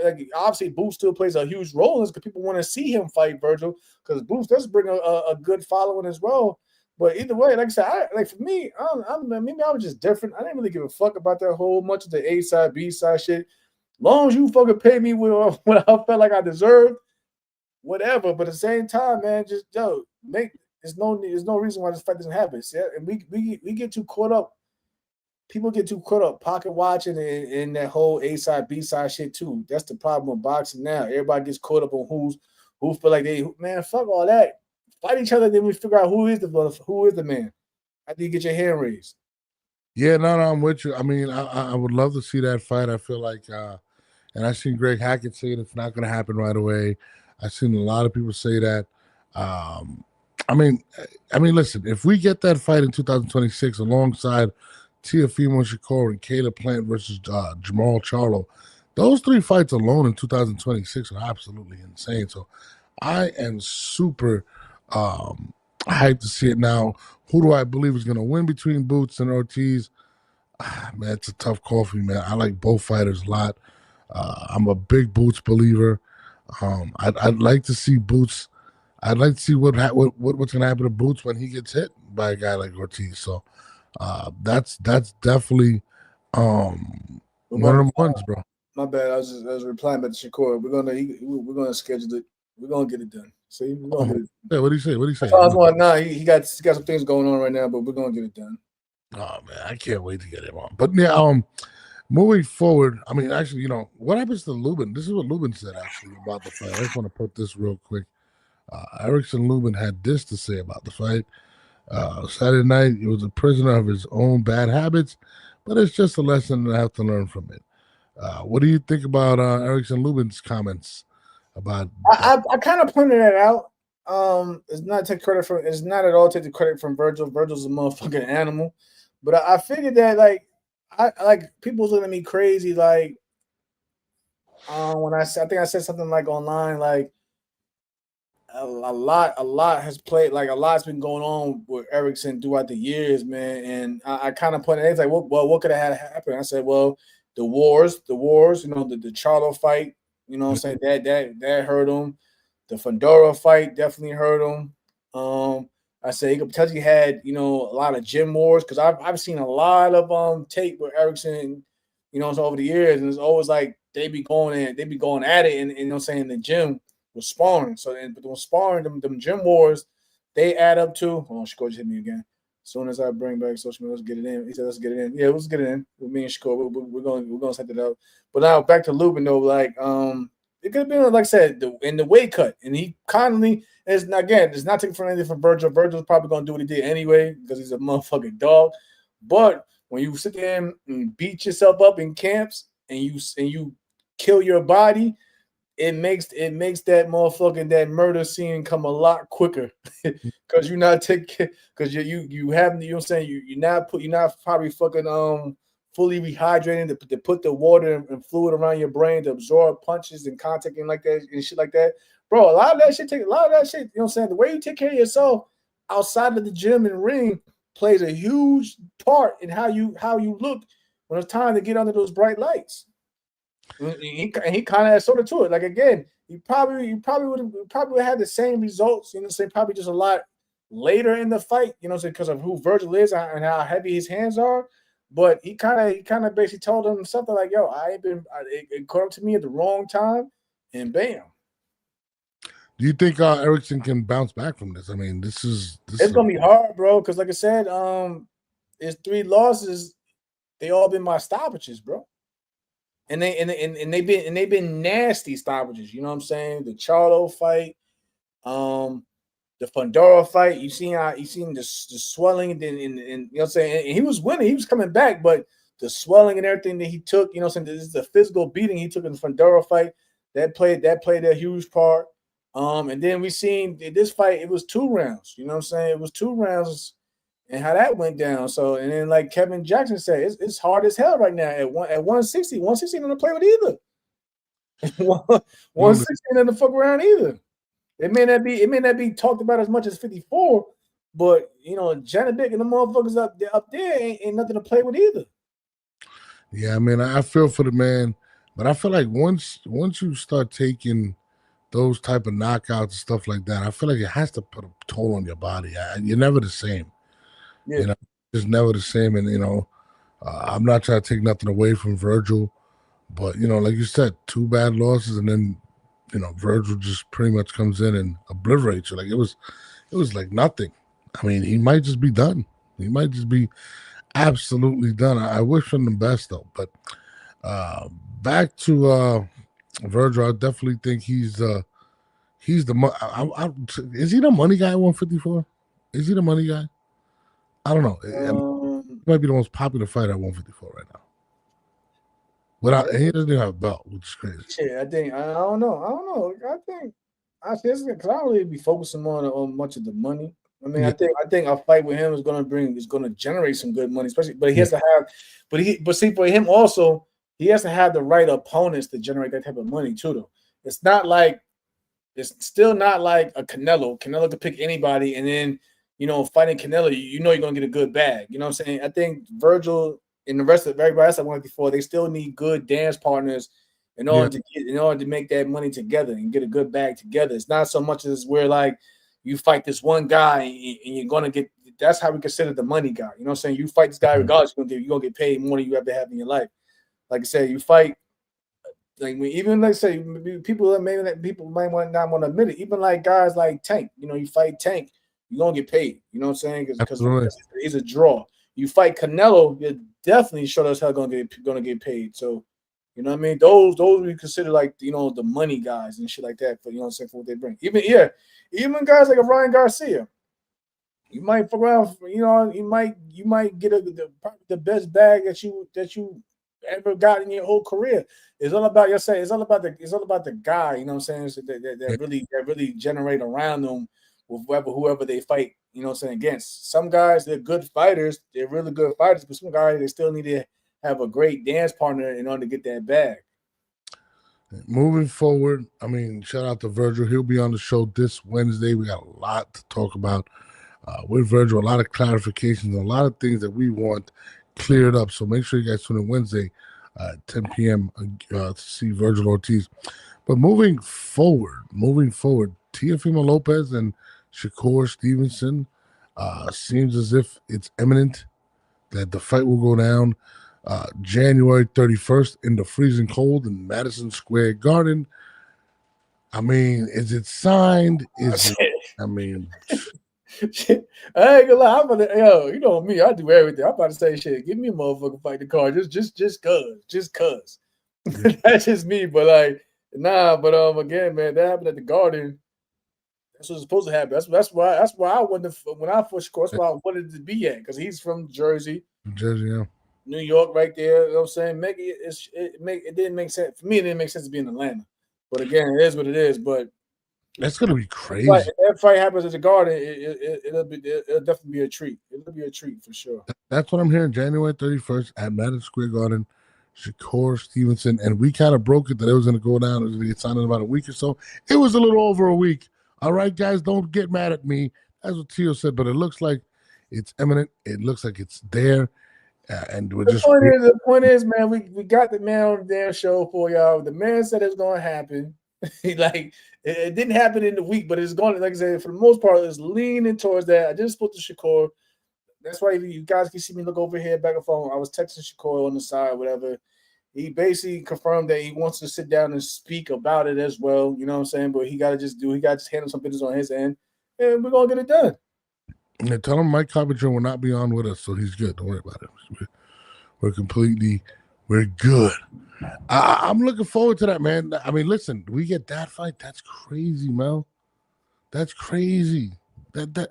like, obviously Boots still plays a huge role in this because people want to see him fight Vergil, because Boots does bring a good following as well. But either way, like I said, for me, maybe I was just different. I didn't really give a fuck about that whole much of the A side, B side shit. As long as you fucking pay me what I felt like I deserved, whatever. But at the same time, man, just there's no reason why this fight doesn't happen. See? And we get too caught up. People get too caught up pocket watching and that whole A side, B side shit too. That's the problem with boxing now. Everybody gets caught up on who feel like fuck all that. Fight each other, then we figure out who is the man. After you get your hand raised. Yeah, no, I'm with you. I mean, I would love to see that fight. I feel like, and I've seen Greg Hackett saying it's not going to happen right away. I've seen a lot of people say that. I mean, listen, if we get that fight in 2026 alongside Teofimo Shakur and Caleb Plant versus Jamal Charlo, those three fights alone in 2026 are absolutely insane. So I am super hyped to see it now. Who do I believe is going to win between Boots and Ortiz? Man, it's a tough call for me, man. I like both fighters a lot. I'm a big Boots believer. I'd like to see Boots. I'd like to see what's going to happen to Boots when he gets hit by a guy like Ortiz. So that's definitely one of them ones, bro. My bad. I was replying back to Shakur. We're gonna schedule it. We're gonna get it done. See, we're gonna get it. Yeah, what do you say? He got some things going on right now, but we're gonna get it done. Oh man, I can't wait to get him on. But yeah, moving forward, I mean, actually, what happens to Lubin? This is what Lubin said actually about the fight. I just want to put this real quick. Erickson Lubin had this to say about the fight. Saturday night, he was a prisoner of his own bad habits, but it's just a lesson and I have to learn from it. What do you think about Erickson Lubin's comments about? I kind of pointed that out. It's not at all take the credit from Vergil. Vergil's a motherfucking animal, but I figured that like people looking at me crazy when I think I said something like online like a lot has played, like a lot's been going on with Erickson throughout the years, man. And I kind of pointed it's like, well, what could have had happen? I said, well, the wars, the Charlo fight, what I'm saying, that hurt him. The Fandora fight definitely hurt him. I said he could potentially had, a lot of gym wars, because I've seen a lot of tape with Erickson, over the years, and it's always like they be going at it, and I'm saying in the gym was sparring. So but when sparring, them gym wars, they add up to. Oh, Shakur just hit me again. As soon as I bring back social media, let's get it in. He said, let's get it in. Yeah, let's get it in. With me and Shakur, we're going to set it up. But now back to Lubin though, like it could have been, like I said, in the weight cut, and he constantly is again. It's not taking from anything from Vergil. Vergil's probably going to do what he did anyway because he's a motherfucking dog. But when you sit there and beat yourself up in camps and you kill your body, it makes that motherfucking that murder scene come a lot quicker because you're not taking, because you haven't, what I'm saying, you're not probably fucking fully rehydrating to put the water and fluid around your brain to absorb punches and contact and like that and shit like that, bro. A lot of that shit, what I'm saying, the way you take care of yourself outside of the gym and ring plays a huge part in how you look when it's time to get under those bright lights. And he kind of sort of to it. Like again, you probably would have had the same results, probably just a lot later in the fight, because of who Vergil is and how heavy his hands are. But he kind of basically told him something like, "Yo, it caught up to me at the wrong time," and bam. Do you think Erickson can bounce back from this? I mean, it's gonna be hard, bro. Because like I said, his 3 losses, they all been my stoppages, bro. And they've been nasty stoppages. You know what I'm saying? The Charlo fight, the Fandora fight. You seen the swelling and you know what I'm saying? And he was winning. He was coming back, but the swelling and everything that he took, you know what I'm saying? This is the physical beating he took in the Fandora fight. That played a huge part. And then we seen this fight. It was 2 rounds. You know what I'm saying? It was 2 rounds. And how that went down. So, and then like Kevin Jackson said, it's hard as hell right now at 160. 160 don't play with either. 160 doesn't fuck around either. It may not be talked about as much as 54, but Janet and the motherfuckers up there ain't nothing to play with either. Yeah, I mean, I feel for the man, but I feel like once you start taking those type of knockouts and stuff like that, I feel like it has to put a toll on your body. You're never the same. Yeah. It's never the same. And, I'm not trying to take nothing away from Vergil, but, like you said, 2 bad losses, and then, Vergil just pretty much comes in and obliterates you. Like it was like nothing. I mean, he might just be done. He might just be absolutely done. I wish him the best though. But back to Vergil, I definitely think he's the is he the money guy at 154? Is he the money guy? I don't know. He might be the most popular fighter at 154 right now. He doesn't even have a belt, which is crazy. Yeah, I don't know. I think because I don't really be focusing on much of the money. I mean, yeah. I think a fight with him is going to generate some good money, especially. But he has to have, but see, for him also, he has to have the right opponents to generate that type of money too. Though it's still not like a Canelo. Canelo could pick anybody, and then fighting Canelo, you're going to get a good bag. You know what I'm saying? I think Vergil and the rest of everybody else I went before, they still need good dance partners in order to make that money together and get a good bag together. It's not so much as where like you fight this one guy and you're gonna get. That's how we consider the money guy. You know what I'm saying? You fight this guy regardless, you're gonna get paid more than you ever have in your life. Like I said, you fight. Like even like say people might not want to admit it. Even like guys like Tank, you fight Tank, you're gonna get paid. You know what I'm saying? Because he's a draw. You fight Canelo, definitely sure as hell gonna get paid. So, you know what I mean? Those we consider like, you know, the money guys and shit like that for, you know what I'm saying, for what they bring. Even guys like a Ryan Garcia, you might fuck around, you know, you might get the best bag that you ever got in your whole career. It's all about it's all about the guy, you know what I'm saying, that really generate around them with whoever they fight, you know what I'm saying, against. Some guys, they're good fighters, they're really good fighters, but some guys, they still need to have a great dance partner in order to get that bag. Moving forward, I mean, shout out to Vergil. He'll be on the show this Wednesday. We got a lot to talk about with Vergil, a lot of clarifications, a lot of things that we want cleared up. So make sure you guys tune in Wednesday at 10 p.m. To see Vergil Ortiz. But moving forward, Teofimo Lopez and Shakur Stevenson, seems as if it's imminent that the fight will go down January 31st in the freezing cold in Madison Square Garden. I mean, is it signed? I mean, I ain't gonna lie. I'm yo, you know me, I do everything. I'm about to say shit. Give me a motherfucking fight the card, just cause. That's just me. But like, nah. But again, man, that happened at the Garden. That's what's supposed to happen. That's why I wanted when I first course. That's why I wanted to be at, because he's from Jersey. Yeah. New York, right there. You know what I'm saying? It didn't make sense for me. It didn't make sense to be in Atlanta. But again, it is what it is. But that's gonna be crazy. If that fight happens at the Garden, it'll definitely be a treat. It'll be a treat for sure. That's what I'm hearing. January 31st at Madison Square Garden. Shakur Stevenson, and we kind of broke it that it was going to go down. It was going to get signed in about a week or so. It was a little over a week. All right, guys, don't get mad at me. That's what Tio said, but it looks like it's imminent. It looks like it's there. And we're the point is, man, we got the man on the damn show for y'all. The man said it's going to happen. Like, it didn't happen in the week, but it's going to, like I said, for the most part, it's leaning towards that. I just spoke to Shakur. That's why you guys can see me look over here, back and forth. I was texting Shakur on the side, whatever. He basically confirmed that he wants to sit down and speak about it as well. You know what I'm saying? But he got to handle some business on his end, and we're going to get it done. Yeah, tell him Mike Carpenter will not be on with us, so he's good. Don't worry about it. We're good. I'm looking forward to that, man. I mean, listen, we get that fight. That's crazy, Mel. That's crazy.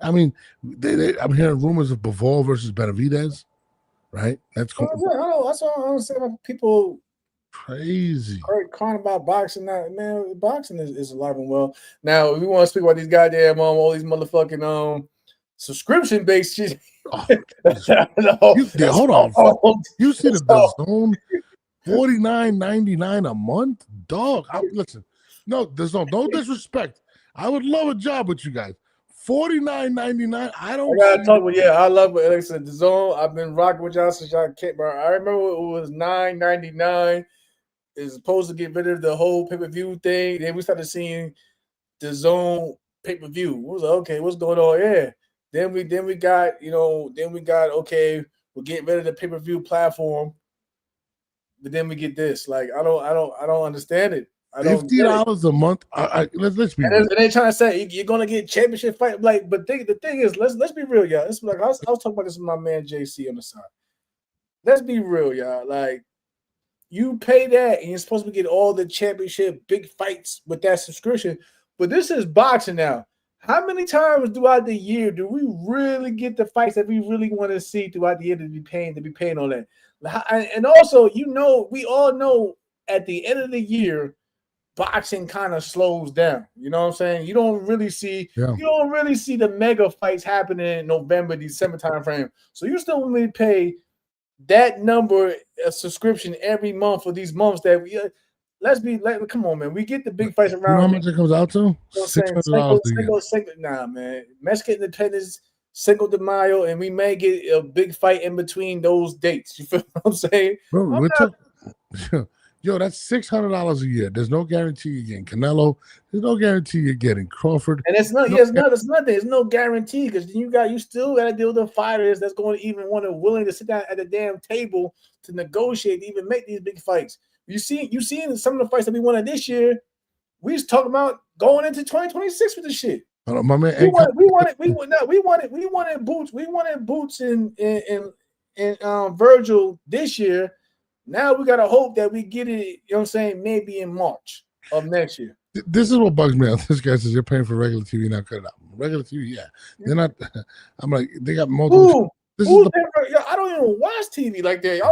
I mean, I'm hearing rumors of Bivol versus Benavidez, right? That's cool. That's what I don't say about people. Crazy. Crying about boxing. Now, man, boxing is alive and well. Now, we want to speak about these goddamn all these motherfucking subscription based shit. Oh, hold on. You see the zone $49.99 a month, dog. Listen, no, disrespect. I would love a job with you guys. $49.99. I love it. Like I said, the zone. I've been rocking with y'all since y'all came. I remember it was $9.99. It's supposed to get rid of the whole pay-per-view thing. Then we started seeing the zone pay-per-view. We was like, okay, what's going on here? Then we got okay, we'll get rid of the pay-per-view platform. But then we get this. Like, I don't understand it. $50 a month. Let's be real. And they trying to say you're gonna get championship fight. Like, but the thing is, let's be real, y'all. It's like I was talking about this with my man JC on the side. Let's be real, y'all. Like, you pay that and you're supposed to get all the championship big fights with that subscription. But this is boxing now. How many times throughout the year do we really get the fights that we really want to see throughout the year to be paying on that? And also, we all know at the end of the year, boxing kind of slows down. You know what I'm saying? You don't really see the mega fights happening in November, December timeframe. So you still only pay that number of subscription every month for these months that we. Come on, man. We get the big fights around. You know how much it comes out to? $600 a year. Nah, man. Mexican Independence, Cinco de Mayo, and we may get a big fight in between those dates. You feel what I'm saying? Bro, yo, that's $600 a year. There's no guarantee you're getting Canelo. There's no guarantee you're getting Crawford. And it's not. It's nothing. There's no guarantee because you still got to deal with the fighters that's going to even willing to sit down at the damn table to negotiate to even make these big fights. You seen some of the fights that we won this year. We was talking about going into 2026 with this shit. My man, we wanted boots. We wanted boots in and Vergil this year. Now we gotta hope that we get it. You know what I'm saying? Maybe in March of next year. This is what bugs me out. This guy says you're paying for regular TV, now cut it out. Regular TV, yeah. They're not. I'm like, they got multiple. This is yo, I don't even watch TV like that.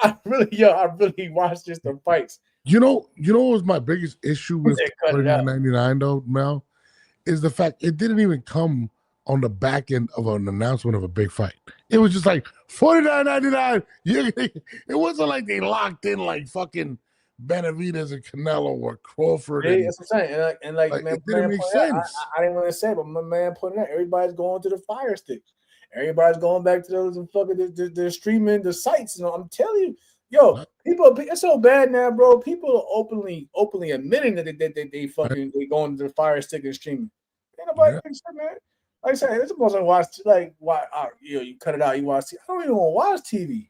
I really watch just the fights. You know what was my biggest issue with $49.99 though, Mel, is the fact it didn't even come on the back end of an announcement of a big fight. It was just like $49.99. It wasn't like they locked in like fucking Benavidez and Canelo or Crawford. Yeah, that's what I'm saying. And like man, it didn't make sense. I didn't want to say, but my man pointed out, everybody's going to the Fire Stick. Everybody's going back to those fucking they're streaming the sites. You know, I'm telling you, yo, people, it's so bad now, bro. People are openly admitting that they fucking they going to the Fire Stick and streaming. Ain't nobody thinks that, man. Like I said, it's supposed to watch you cut it out. You watch TV. I don't even want to watch TV.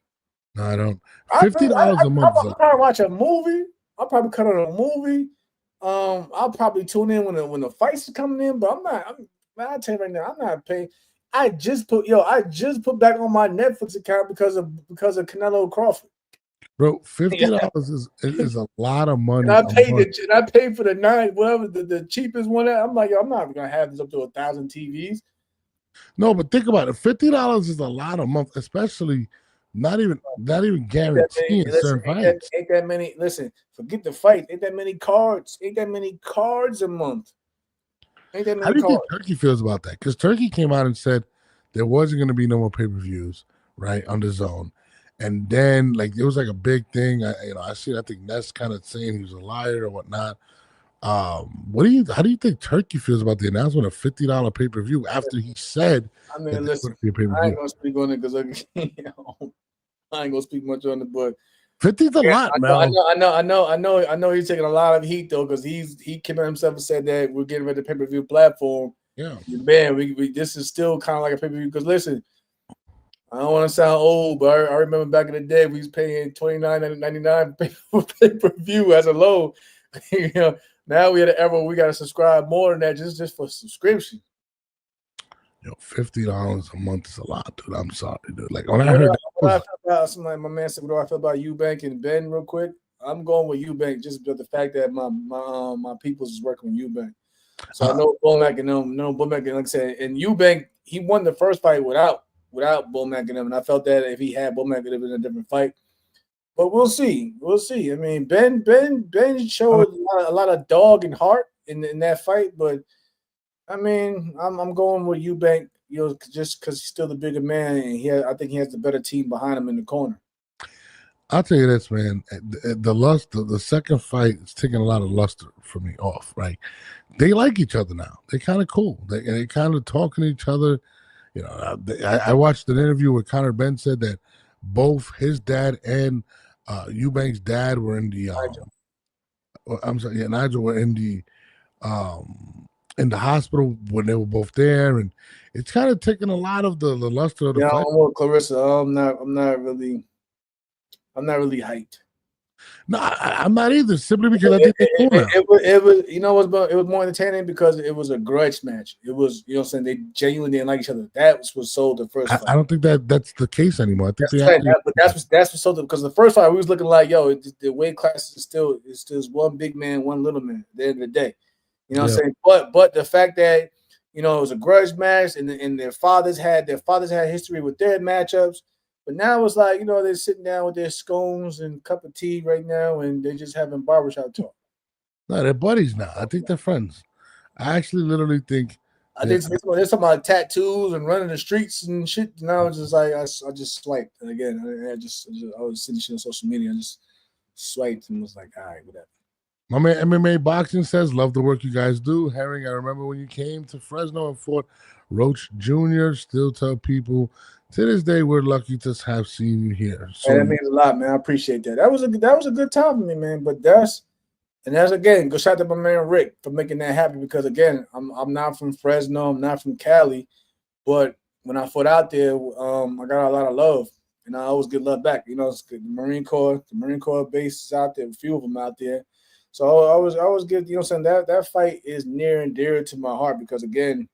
No, I don't. $50 a month. I'll probably watch a movie. I'll probably cut on a movie. I'll probably tune in when the fights are coming in, but I'll tell you right now, I'm not paying. I just put back on my Netflix account because of Canelo Crawford. Bro, $50 is a lot of money. And I paid for the the cheapest one. I'm like, yo, I'm not gonna have this up to 1,000 TVs. No, but think about it. $50 is a lot a month, especially not even guaranteeing certain fights. Ain't that many? Listen, forget the fight. Ain't that many cards? Ain't that many cards a month? Ain't that many How do you cards? think Turkey feels about that? Because Turkey came out and said there wasn't going to be no more pay-per-views, right, on the zone. And then, like, it was like a big thing. I think Ness kind of saying he was a liar or whatnot. How do you think Turkey feels about the announcement of $50 pay-per-view after he said listen, I ain't gonna speak on it because I ain't gonna speak much on it, but 50's a lot, man. I know he's taking a lot of heat though, because he came out himself and said that we're getting rid of the pay-per-view platform. Yeah, man, we this is still kind of like a pay-per-view. Because listen, I don't want to sound old, but I remember back in the day we was paying $29.99 for pay-per-view as a low. You know, now we at an era where we got to subscribe more than that just for subscription. Yo, $50 a month is a lot, dude. I'm sorry, dude. Like when I heard my man said, what do I feel about Eubank and Ben real quick? I'm going with Eubank just because the fact that my peoples is working with Eubank. So I know Bomac and them, Bomac, and like I said, and Eubank, he won the first fight without Bomac and them, and I felt that if he had Bomac, it would have been a different fight. But we'll see. I mean, Ben showed a lot of dog and heart in that fight, but I mean, I'm going with Eubank, just because he's still the bigger man, and I think he has the better team behind him in the corner. I'll tell you this, man. The second fight is taking a lot of luster for me off. Right? They like each other now. They're kind of cool. They kind of talking to each other. You know, I watched an interview where Conor Ben said that both his dad and Eubank's dad were in the. Nigel were in the hospital when they were both there, and it's kind of taking a lot of the luster of the fight. I'm with Clarissa. I'm not really hyped. No, I'm not either. Simply because I think it was it was more entertaining because it was a grudge match. It was, you know what I'm saying, they genuinely didn't like each other. That was sold the first fight. I don't think that's the case anymore. I think that's what sold it, because the first fight we was looking like, yo, the weight class is still one big man, one little man at the end of the day. You know what I'm saying? But the fact that, it was a grudge match and their fathers had history with their matchups. But now it's like, they're sitting down with their scones and cup of tea right now, and they're just having barbershop talk. No, they're buddies now. I think they're friends. I actually literally think. They're talking about tattoos and running the streets and shit. And I was just like, I just swiped. And again, I was sitting on social media. I just swiped and was like, all right, whatever. My man MMA Boxing says, love the work you guys do. Herring, I remember when you came to Fresno and fought Roach Jr. Still tell people, to this day, we're lucky to have seen you here. So that means a lot, man. I appreciate that. That was a good time for me, man. But that's again, go shout out to my man Rick for making that happen, because again, I'm not from Fresno, I'm not from Cali, but when I fought out there, I got a lot of love, and I always get love back. It's good. The Marine Corps base is out there, a few of them out there. So I was good. You know what I'm saying? That fight is near and dear to my heart, because again,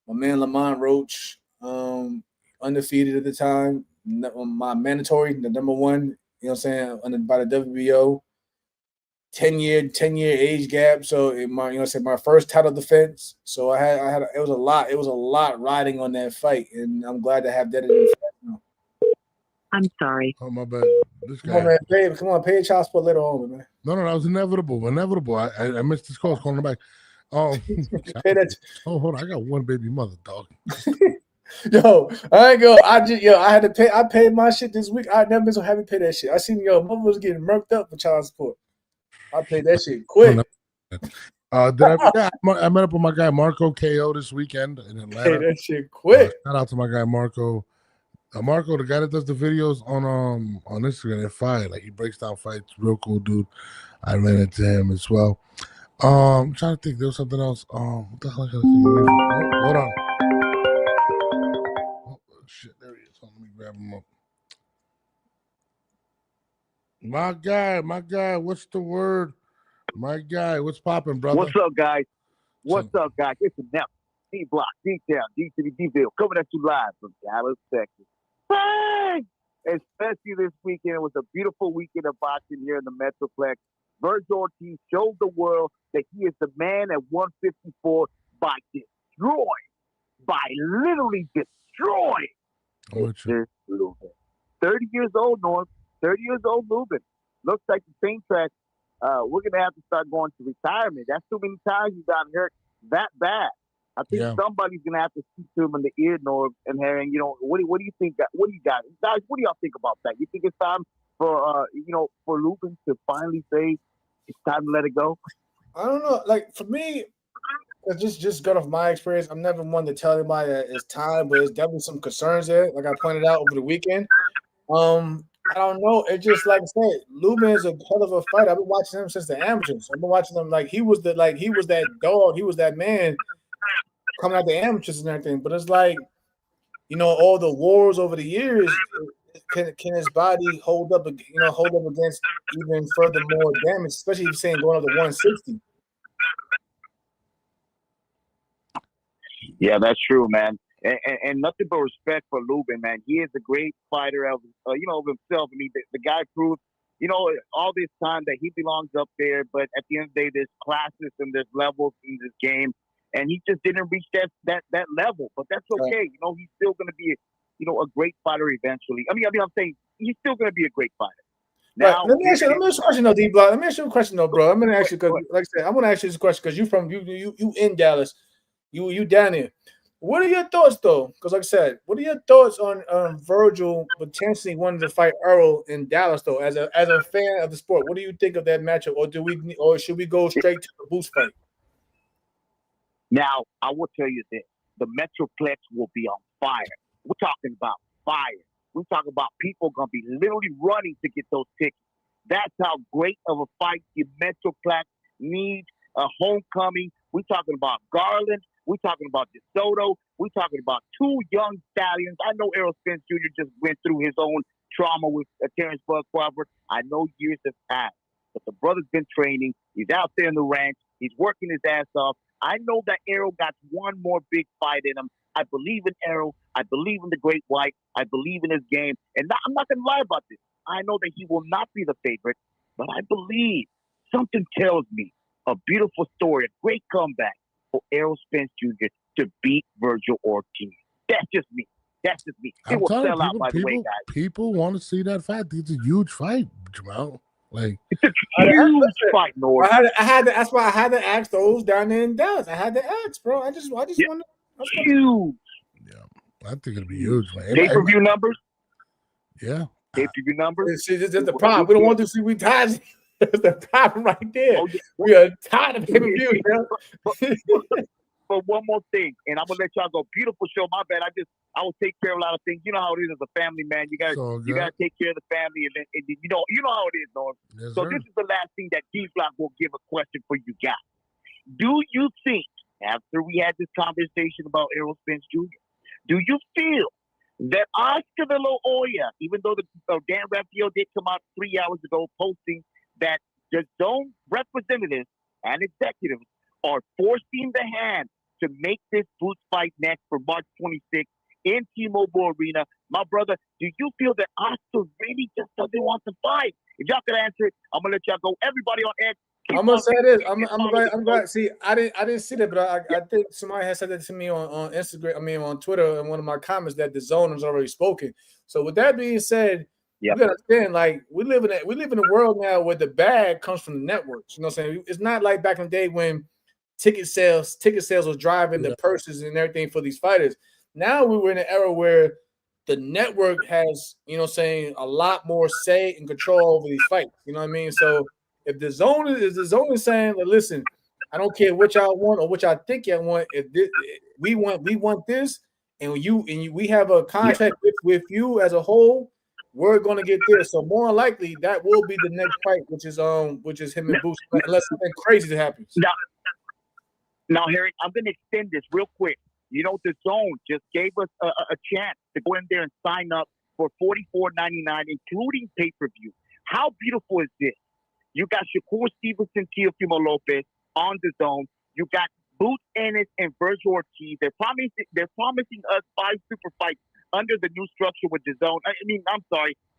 my man Lamont Roach, undefeated at the time, my mandatory, the number one. You know what I'm saying, by the WBO. 10-year age gap. So my first title defense. So it was a lot riding on that fight, and I'm glad to have that in the fight now. I'm sorry. Oh, my bad. This guy. Come on, pay your child support later on, man. No, that was inevitable. I missed this call. Calling him back. Pay that. Oh, hold on. I got one baby mother, dog. Yo, I ain't go. I had to pay. I paid my shit this week. I never been so happy to pay that shit. I seen mother was getting murked up for child support. I paid that shit quick. I met up with my guy Marco KO this weekend in Atlanta. Hey, that shit quick. Shout out to my guy Marco. Marco, the guy that does the videos on Instagram, they're fire. Like, he breaks down fights, real cool dude. I ran into him as well. I'm trying to think. There was something else. What the hell? Hold on. Oh shit! There he is. Let me grab him up. My guy. What's the word? My guy, what's popping, brother? What's up, guys? It's a Nep, D-Block, D-Town, D-City-D-Ville, coming at you live from Dallas, Texas. Bang! Especially this weekend. It was a beautiful weekend of boxing here in the Metroplex. Vergil Ortiz showed the world that he is the man at 154 by literally destroying Mr. Lubin. 30 years old, Norm. 30 years old, Lubin. Looks like the same track. We're going to have to start going to retirement. That's too many times he's gotten hurt that bad. I think somebody's going to have to speak to him in the ear, Norm, and Herring, what do you think? What do you got? Guys, what do y'all think about that? You think it's time for Lubin to finally say it's time to let it go? I don't know. Like, for me, just going off my experience, I'm never one to tell anybody that it's time, but there's definitely some concerns there, like I pointed out over the weekend. I don't know. It's just like I said, Lubin is a hell of a fighter. I've been watching him since the amateurs. I've been watching him he was that dog, he was that man coming out the amateurs and everything. But it's like, all the wars over the years, can his body hold up against even further more damage, especially if you're saying going up to 160. Yeah, that's true, man. And nothing but respect for Lubin, man. He is a great fighter of himself. I mean, the guy proved, all this time that he belongs up there. But at the end of the day, there's classes and there's levels in this game, and he just didn't reach that level. But that's okay. Right. He's still going to be, a great fighter eventually. I mean, I'm saying he's still going to be a great fighter. Now, right. Let me ask you a question, though, D-Block. Let me ask you a question, though, bro. I'm going to ask you because, like I said, I'm going to ask you this question because you in Dallas, you down there. What are your thoughts, though? Because, like I said, what are your thoughts on Vergil potentially wanting to fight Errol in Dallas, though? As a fan of the sport, what do you think of that matchup, or should we go straight to the Boost fight? Now, I will tell you this: the Metroplex will be on fire. We're talking about fire. We're talking about people going to be literally running to get those tickets. That's how great of a fight the Metroplex needs. A homecoming. We're talking about Garland. We're talking about DeSoto. We're talking about two young stallions. I know Errol Spence Jr. just went through his own trauma with Terence Crawford. I know years have passed, but the brother's been training. He's out there in the ranks. He's working his ass off. I know that Errol got one more big fight in him. I believe in Errol. I believe in the Great White. I believe in his game. And I'm not going to lie about this. I know that he will not be the favorite, but I believe something tells me a beautiful story, a great comeback for Errol Spence Jr. to beat Vergil Ortiz. That's just me. It will sell out, by the way, guys. People want to see that fight. It's a huge fight, Jamal. Like, it's a huge fight, North. That's why I had to ask those down there in Dallas. I had to ask, bro. I just want to. Huge. Yeah, I think it'll be huge, man. Pay-per-view numbers. Yeah. Pay-per-view numbers. See, this is the problem. We don't want to see we tired. That's the problem right there. Oh, yeah. We are tired of pay-per-view. But one more thing, and I'm gonna let y'all go. Beautiful show. My bad. I will take care of a lot of things. You know how it is as a family man. You gotta take care of the family, and you know how it is, Norm. Yes, so this is the last thing that D-Block will give a question for you guys. Do you think, after we had this conversation about Errol Spence Jr., do you feel that Oscar De La Hoya, even though Dan Rafael did come out 3 hours ago posting that the zone representatives and executives are forcing the hand to make this Boots fight next for March 26th, in T-Mobile Arena. My brother, do you feel that Oscar really just doesn't want to fight? If y'all can answer it, I'm gonna let y'all go. Everybody on edge. I'm gonna say this. I'm glad. See, I didn't see that, but I think somebody had said that to me on Instagram. I mean, on Twitter in one of my comments that the zone has already spoken. So with that being said, you gotta understand, like we live in a world now where the bag comes from the networks. You know what I'm saying? It's not like back in the day when ticket sales was driving the purses and everything for these fighters. Now we're in an era where the network has, you know what I'm saying, a lot more say and control over these fights. You know what I mean? So if the zone is saying, well, listen, I don't care what y'all want or what y'all think y'all want. If this, we want this, and we have a contract with you as a whole, we're gonna get this. So more likely that will be the next fight, which is him and Boots, unless something crazy happens. Now, Harry, I'm gonna extend this real quick. You know, the zone just gave us a chance to go in there and sign up for $44.99, including pay-per-view. How beautiful is this? You got Shakur Stevenson, Teofimo Lopez on the zone. You got Boots Ennis and Vergil Ortiz. They're promising us 5 super fights under the new structure with the zone.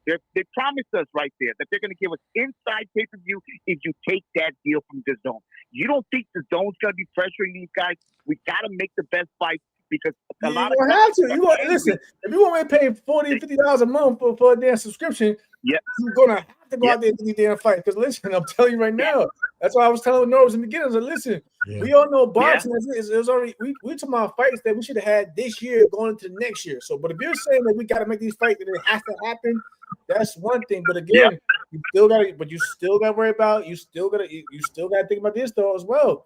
They promised us right there that they're going to give us inside pay-per-view if you take that deal from the zone. You don't think the zone's going to be pressuring these guys? We got to make the best fight because a lot of have to. You want listen. If you want me to pay $40, $50 a month for a damn subscription, you're gonna have to go out there and do these damn fights. Because listen, I'm telling you right now, that's why I was telling Norris in the beginning. I said, listen, we all know boxing is already. We talking about fights that we should have had this year going into the next year. So, but if you're saying that we got to make these fights and it has to happen, that's one thing. But again, you still got to worry about. You still got to think about this though as well.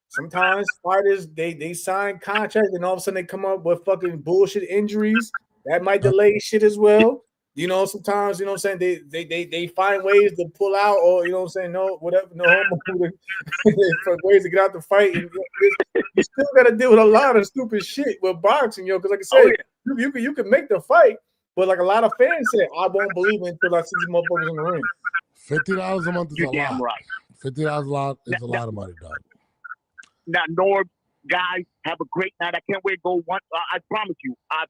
Sometimes fighters they sign contracts and all of a sudden they come up with fucking bullshit injuries that might delay shit as well. You know, sometimes, you know what I'm saying, they find ways to pull out, or you know what I'm saying, for ways to get out the fight. And you still got to deal with a lot of stupid shit with boxing, yo. Because like I said, you can make the fight, but like a lot of fans say, I won't believe it until I see these motherfuckers in the ring. $50 a month is a lot. Right. $50 is a lot of money, dog. Now, Norb, guys, have a great night. I can't wait to go one. I promise you. I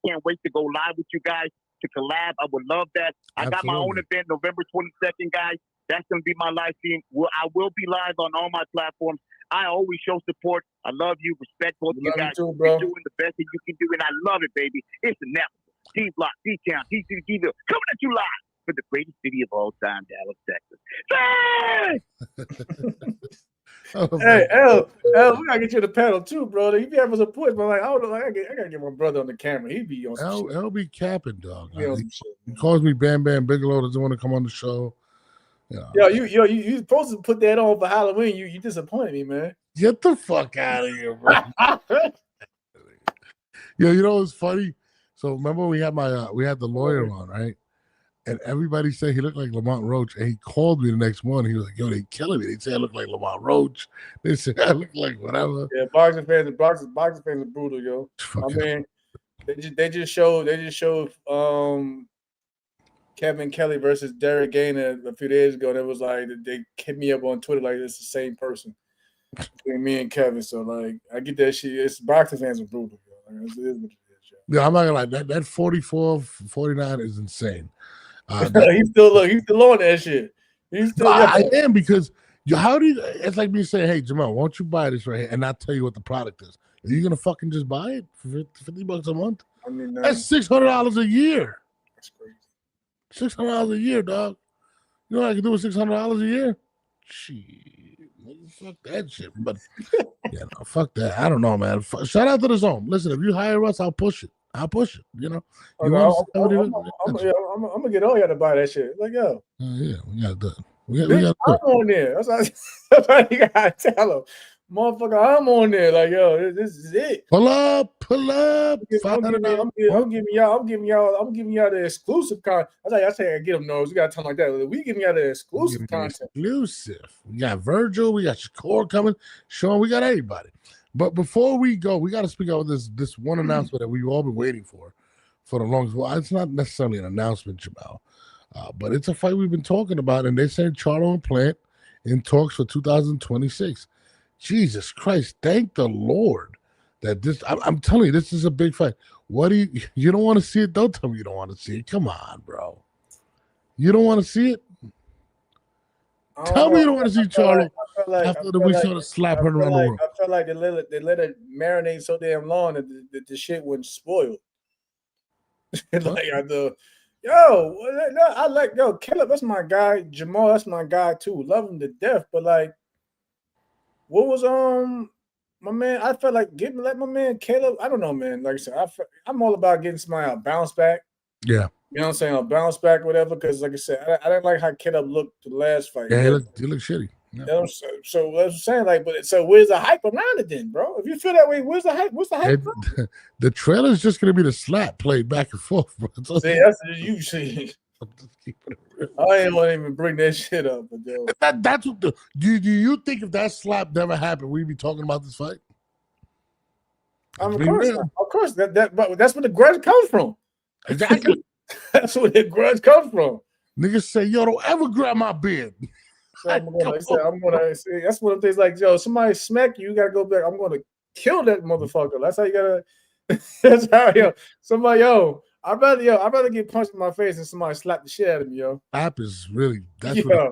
can't wait to go live with you guys to collab. I would love that. I got my own event November 22nd, guys. That's going to be my live stream. I will be live on all my platforms. I always show support. I love you. Respect both of you guys. You too, bro. You're doing the best that you can do, and I love it, baby. It's the network. D-Block, D-Town, D-City, coming at you live for the greatest city of all time, Dallas, Texas. Hey, L, we gotta get you the panel too, bro. You be having some points, but like, I gotta get my brother on the camera. He be on some shit. L be capping, dog. He calls me Bam Bam Bigelow. Doesn't want to come on the show. You supposed to put that on for Halloween. You disappointed me, man. Get the fuck out of here, bro. Yo, you know what's funny? So remember we had the lawyer on, right? And everybody said he looked like Lamont Roach. And he called me the next morning. He was like, yo, they killing me. They say I look like Lamont Roach. They said I look like whatever. Yeah, boxing fans are brutal, yo. They just showed Kevin Kelly versus Derek Gainer a few days ago. And it was like they hit me up on Twitter like it's the same person between me and Kevin. So like I get that shit. It's boxing fans are brutal, yo. Like, it is what it is, yo. Yeah, I'm not gonna lie. That 44-49 is insane. He's still on that shit. I am, because it's like me saying, hey Jamal, why don't you buy this right here and not tell you what the product is? Are you gonna fucking just buy it for $50 a month? I mean, that's $600 a year. That's crazy. $600 a year, dog. You know what I can do with $600 a year? Shit, fuck that shit. But yeah, no, fuck that. I don't know, man. Shout out to the zone. Listen, if you hire us, I'll push it. You know. I'm gonna get all y'all to buy that shit. Like, yo. Yeah, we gotta do it. I'm on there. That's how you gotta tell them. Motherfucker, I'm on there. Like, yo, this is it. Pull up. I'm giving y'all the exclusive content. I say I get them those. We gotta tell them like that. We giving y'all the exclusive content. Exclusive. We got Vergil, we got Shakur coming, Sean, we got everybody. But before we go, we got to speak out this one announcement that we've all been waiting for the longest while. It's not necessarily an announcement, Jamal, but it's a fight we've been talking about, and they said Charlo and Plant in talks for 2026. Jesus Christ, thank the Lord that this. I'm telling you, this is a big fight. What do you don't want to see it? Don't tell me you don't want to see it. Come on, bro. You don't want to see it? Tell me you don't want to see Charlo after we saw the slap her around the world. I felt like they let it marinate so damn long that the shit wouldn't spoil. Like I like Caleb. That's my guy. Jamal, that's my guy too. Love him to death. But like, what was my man? I felt like let my man Caleb. I don't know, man. Like I said, I'm all about getting somebody a bounce back. Yeah. You know what I'm saying? I'll bounce back, whatever. Because, like I said, I didn't like how Caleb looked the last fight. Yeah, he looked shitty. Yeah. You know, so that's what I'm saying. Like, so where's the hype around it then, bro? If you feel that way, where's the hype? What's the hype? The trailer's just gonna be the slap played back and forth, bro. See, that's you see. I ain't want to even bring that shit up, but yo. That's what do you think if that slap never happened, we'd be talking about this fight? Of course, but that's where the grudge comes from. Exactly. That's where the grudge comes from. Niggas say, yo, don't ever grab my beard. So I'm gonna say that's one of the things like, yo, somebody smack you, you gotta go back. I'm gonna kill that motherfucker. That's how you gotta that's how I'd rather get punched in my face than somebody slap the shit out of me, yo. Slap is really you gotta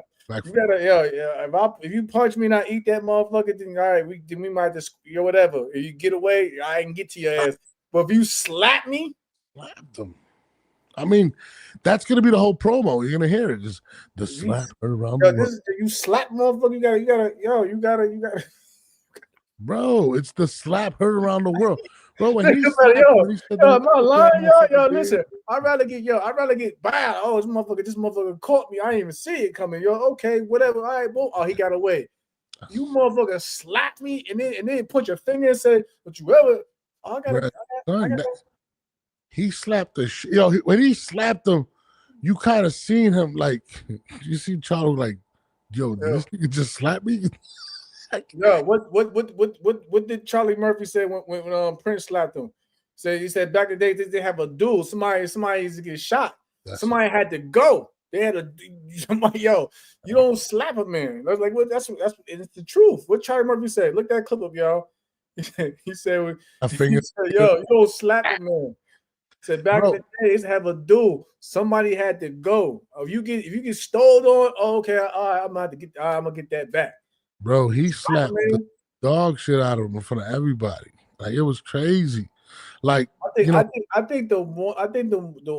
if you punch me and I eat that motherfucker, then all right, we might just whatever. If you get away, I can get to your ass. But if you slap me, slap them. I mean, that's gonna be the whole promo. You're gonna hear it. Just the slap around the world. You slap motherfucker. You gotta. Bro, it's the slap heard around the world. Bro, when he's listen. I'd rather get bad. Oh, this motherfucker caught me. I didn't even see it coming. Yo, okay, whatever. All right, boom. Oh, he got away. You motherfucker slapped me and then put your finger and say, "But you ever?" Oh, I gotta. He slapped the shit. Yo, when he slapped him, you kind of seen him like you see Charlo like, yo, this nigga just slapped me. Yo, what did Charlie Murphy say when Prince slapped him? He said back in the day they have a duel. Somebody used to get shot. Somebody had to go. They had somebody. Yo, you don't slap a man. I was like, that's it's the truth. What Charlie Murphy said. Look that clip up, y'all. He said, yo, you don't slap a man. Said back in the day, they used to have a duel. Somebody had to go. If you get stole on, okay, all right, I'm gonna get that back. Bro, he slapped the dog shit out of him in front of everybody. Like it was crazy. Like I think the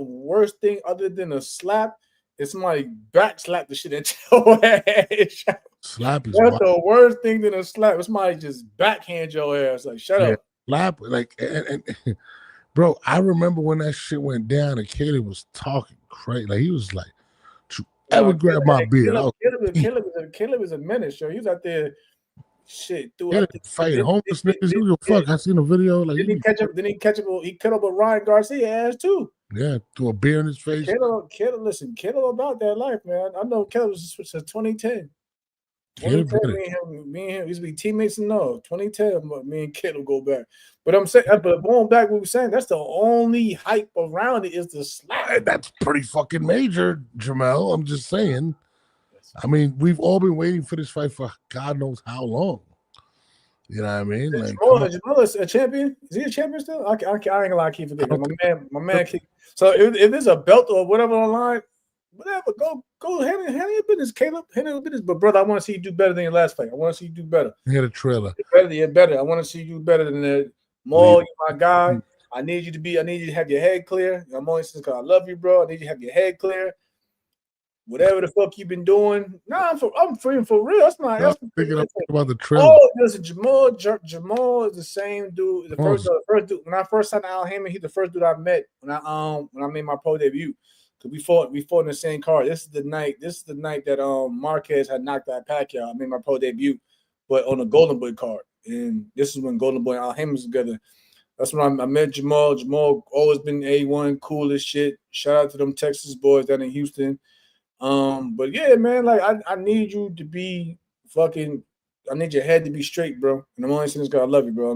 worst thing other than a slap is somebody back slap the shit at your ass. Slap is the worst thing than a slap. It's somebody just backhand your ass. Like shut up. Slap like and bro, I remember when that shit went down and Caleb was talking crazy. Like he was like, "You ever grab my beard?" Caleb is a menace, yo. He was out there, shit, fighting homeless niggas. You fuck. I seen a video. Like He cut up with Ryan Garcia ass too. Yeah, threw a beer in his face. Caleb about that life, man. I know Caleb since 2010. 2010, me and him used to be teammates in 2010. Me and Caleb go back. But I'm saying, but going back, what we were saying, that's the only hype around it is the slap. That's pretty fucking major, Jamel. I'm just saying. I mean, we've all been waiting for this fight for God knows how long. You know what I mean? Like, Jamal is a champion. Is he a champion still? I ain't gonna lie, I keep forgetting. My man. So if there's a belt or whatever online, whatever, go handle your business, Caleb. Handle your business. But brother, I want to see you do better than your last fight. I want to see you do better. Hear the trailer. You're better. I want to see you do better than that. Mo, you're my guy. I need you to have your head clear. I'm only saying because I love you, bro. I need you to have your head clear. Whatever the fuck you've been doing. I'm free for real. That's thinking about the trailer. Oh, listen, Jamal is the same dude. The first dude. When I first signed Al Hammond, he's the first dude I met when I made my pro debut. Because we fought in the same card. This is the night that Marquez had knocked out Pacquiao. I made my pro debut, but on the Golden Boy card. And this is when Golden Boy and Al Hammond was together. That's when I met Jamal. Jamal always been A1, cool as shit. Shout out to them Texas boys down in Houston. But yeah, man, like I need you to be I need your head to be straight, bro. And I'm only saying this because I love you, bro.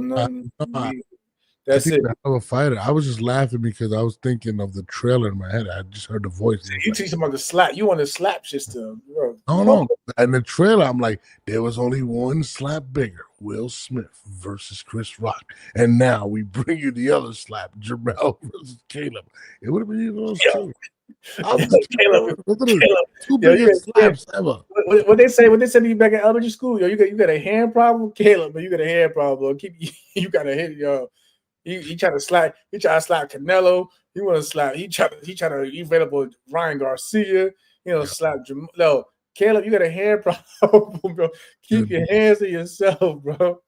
That's it. I'm a fighter. I was just laughing because I was thinking of the trailer in my head. I just heard the voice. You teach him about the slap. You want to slap shit still. No. And the trailer, I'm like, there was only one slap bigger, Will Smith versus Chris Rock. And now we bring you the other slap, Jamel versus Caleb. It would have been either of those two. Caleb, two biggest slaps ever. What they say to you back in elementary school, yo, you got a hand problem, Caleb, but you got a hand problem. You got to hit, yo. He try to slap. He try to slap Canelo. He want to slap. He try to available Ryan Garcia. Slap Jamal. No, Caleb, you got a hand problem, bro. Keep your hands to yourself, bro.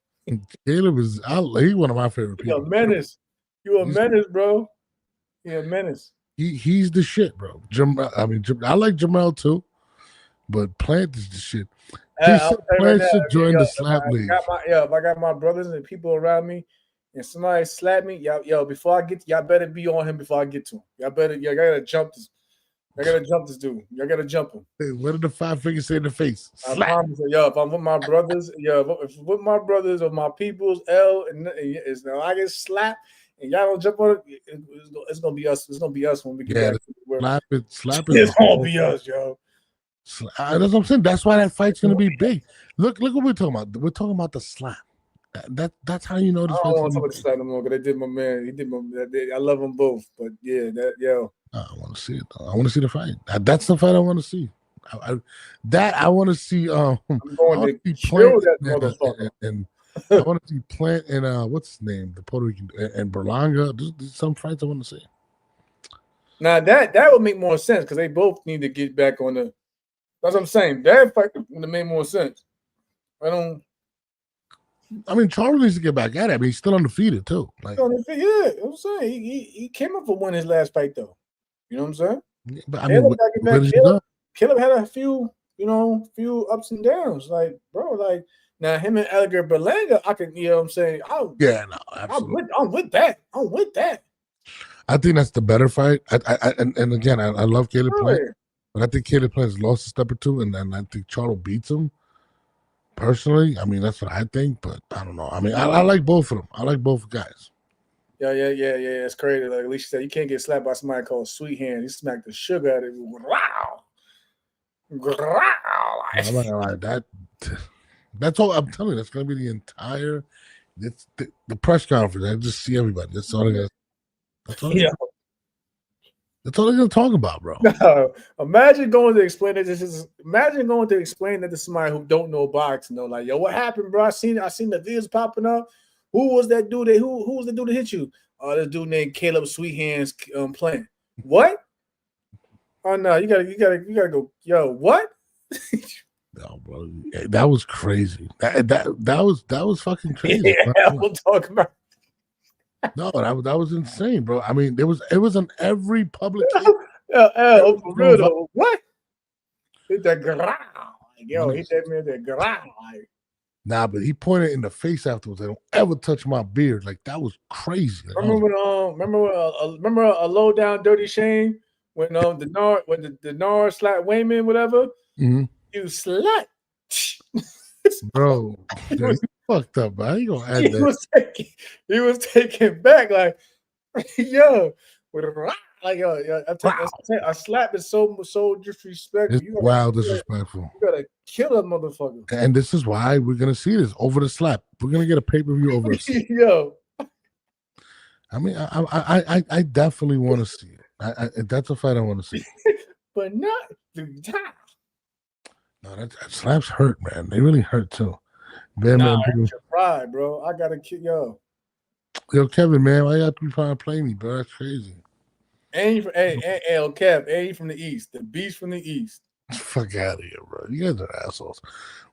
Caleb is. He's one of my favorite people. You're a menace. You a menace, bro. You're a menace. He's the shit, bro. I like Jamal too, but Plant is the shit. Plant should join the slap league. If I got my brothers and people around me, and somebody slap me, before I get, y'all better be on him before I get to him. Y'all gotta jump this. I gotta jump this dude. Y'all gotta jump him. Hey, what did the 5 fingers say in the face? I promise you, if I'm with my brothers, if with my brothers or my peoples, is now I get slapped and y'all don't jump on it, it's gonna be us. It's gonna be us when we get back. Slap it. It's gonna be us, yo. That's what I'm saying. That's why that fight's gonna be big. Look what we're talking about. We're talking about the slap. That's how you know this. I don't want to talk about the slap no more because they did my man. He did my. I love them both, but yeah, I want to see it though. I want to see the fight. That's the fight I want to see. I want to see. I'm going to kill that motherfucker. And I want to see Plant and what's his name, the Puerto Rican and Berlanga. There's some fights I want to see. Now that would make more sense because they both need to get back on the. That's what I'm saying. That fight would make more sense. I mean, Charles needs to get back at it. I mean, he's still undefeated too. Like, I'm saying he came up for winning his last fight though. You know what I'm saying? Yeah, but I mean, Caleb had a few ups and downs. Like, bro, like now him and Edgar Berlanga, I can, you know what I'm saying? Absolutely. I'm with that. I'm with that. I think that's the better fight. And again, I love Caleb Plant, but I think Caleb Plant's lost a step or two, and I think Charlo beats him. Personally, I mean, that's what I think, but I don't know. I mean, I like both of them. I like both guys. Yeah. It's crazy. Like Alicia said, you can't get slapped by somebody called Sweet Hand. He smacked the sugar out of you. Wow. I'm not gonna lie. That's all I'm telling you. That's gonna be the entire the press conference. I just see everybody. That's all they're gonna talk about, bro. No, imagine going to explain it. Imagine going to explain that to somebody who don't know boxing. Know, like, yo, what happened, bro? I seen the videos popping up. Who was that dude? Who was the dude that hit you? Oh, this dude named Caleb Sweet Hands playing. What? Oh no, you gotta go. Yo, what? No, bro, that was crazy. That was fucking crazy. Yeah, we'll talk about. No, that was insane, bro. I mean, it was on every public. For real though. What? Hit that ground. Yo, hit that man that ground. Nah, but he pointed in the face afterwards. They don't ever touch my beard. Like, that was crazy. Like, remember a low down dirty shame when the Nard slapped Wayman, whatever. Mm-hmm. You slut. Bro, you fucked up, bro. You gonna add that? He was taken back, like, yo, like, yo, I slapped it so disrespectful. It's disrespectful. You gotta kill that motherfucker. And this is why we're gonna see this over the slap. We're gonna get a pay-per-view over a slap. Yo, I mean, I definitely want to see it. That's a fight I want to see. But not the time. No, that slaps hurt, man. They really hurt too. Man, that's your pride, bro. I gotta kill yo, Kevin, man, why you have to be trying to play me, bro? That's crazy. Kev, ain't from the East, the beast from the East. Fuck out of here, bro. You guys are assholes.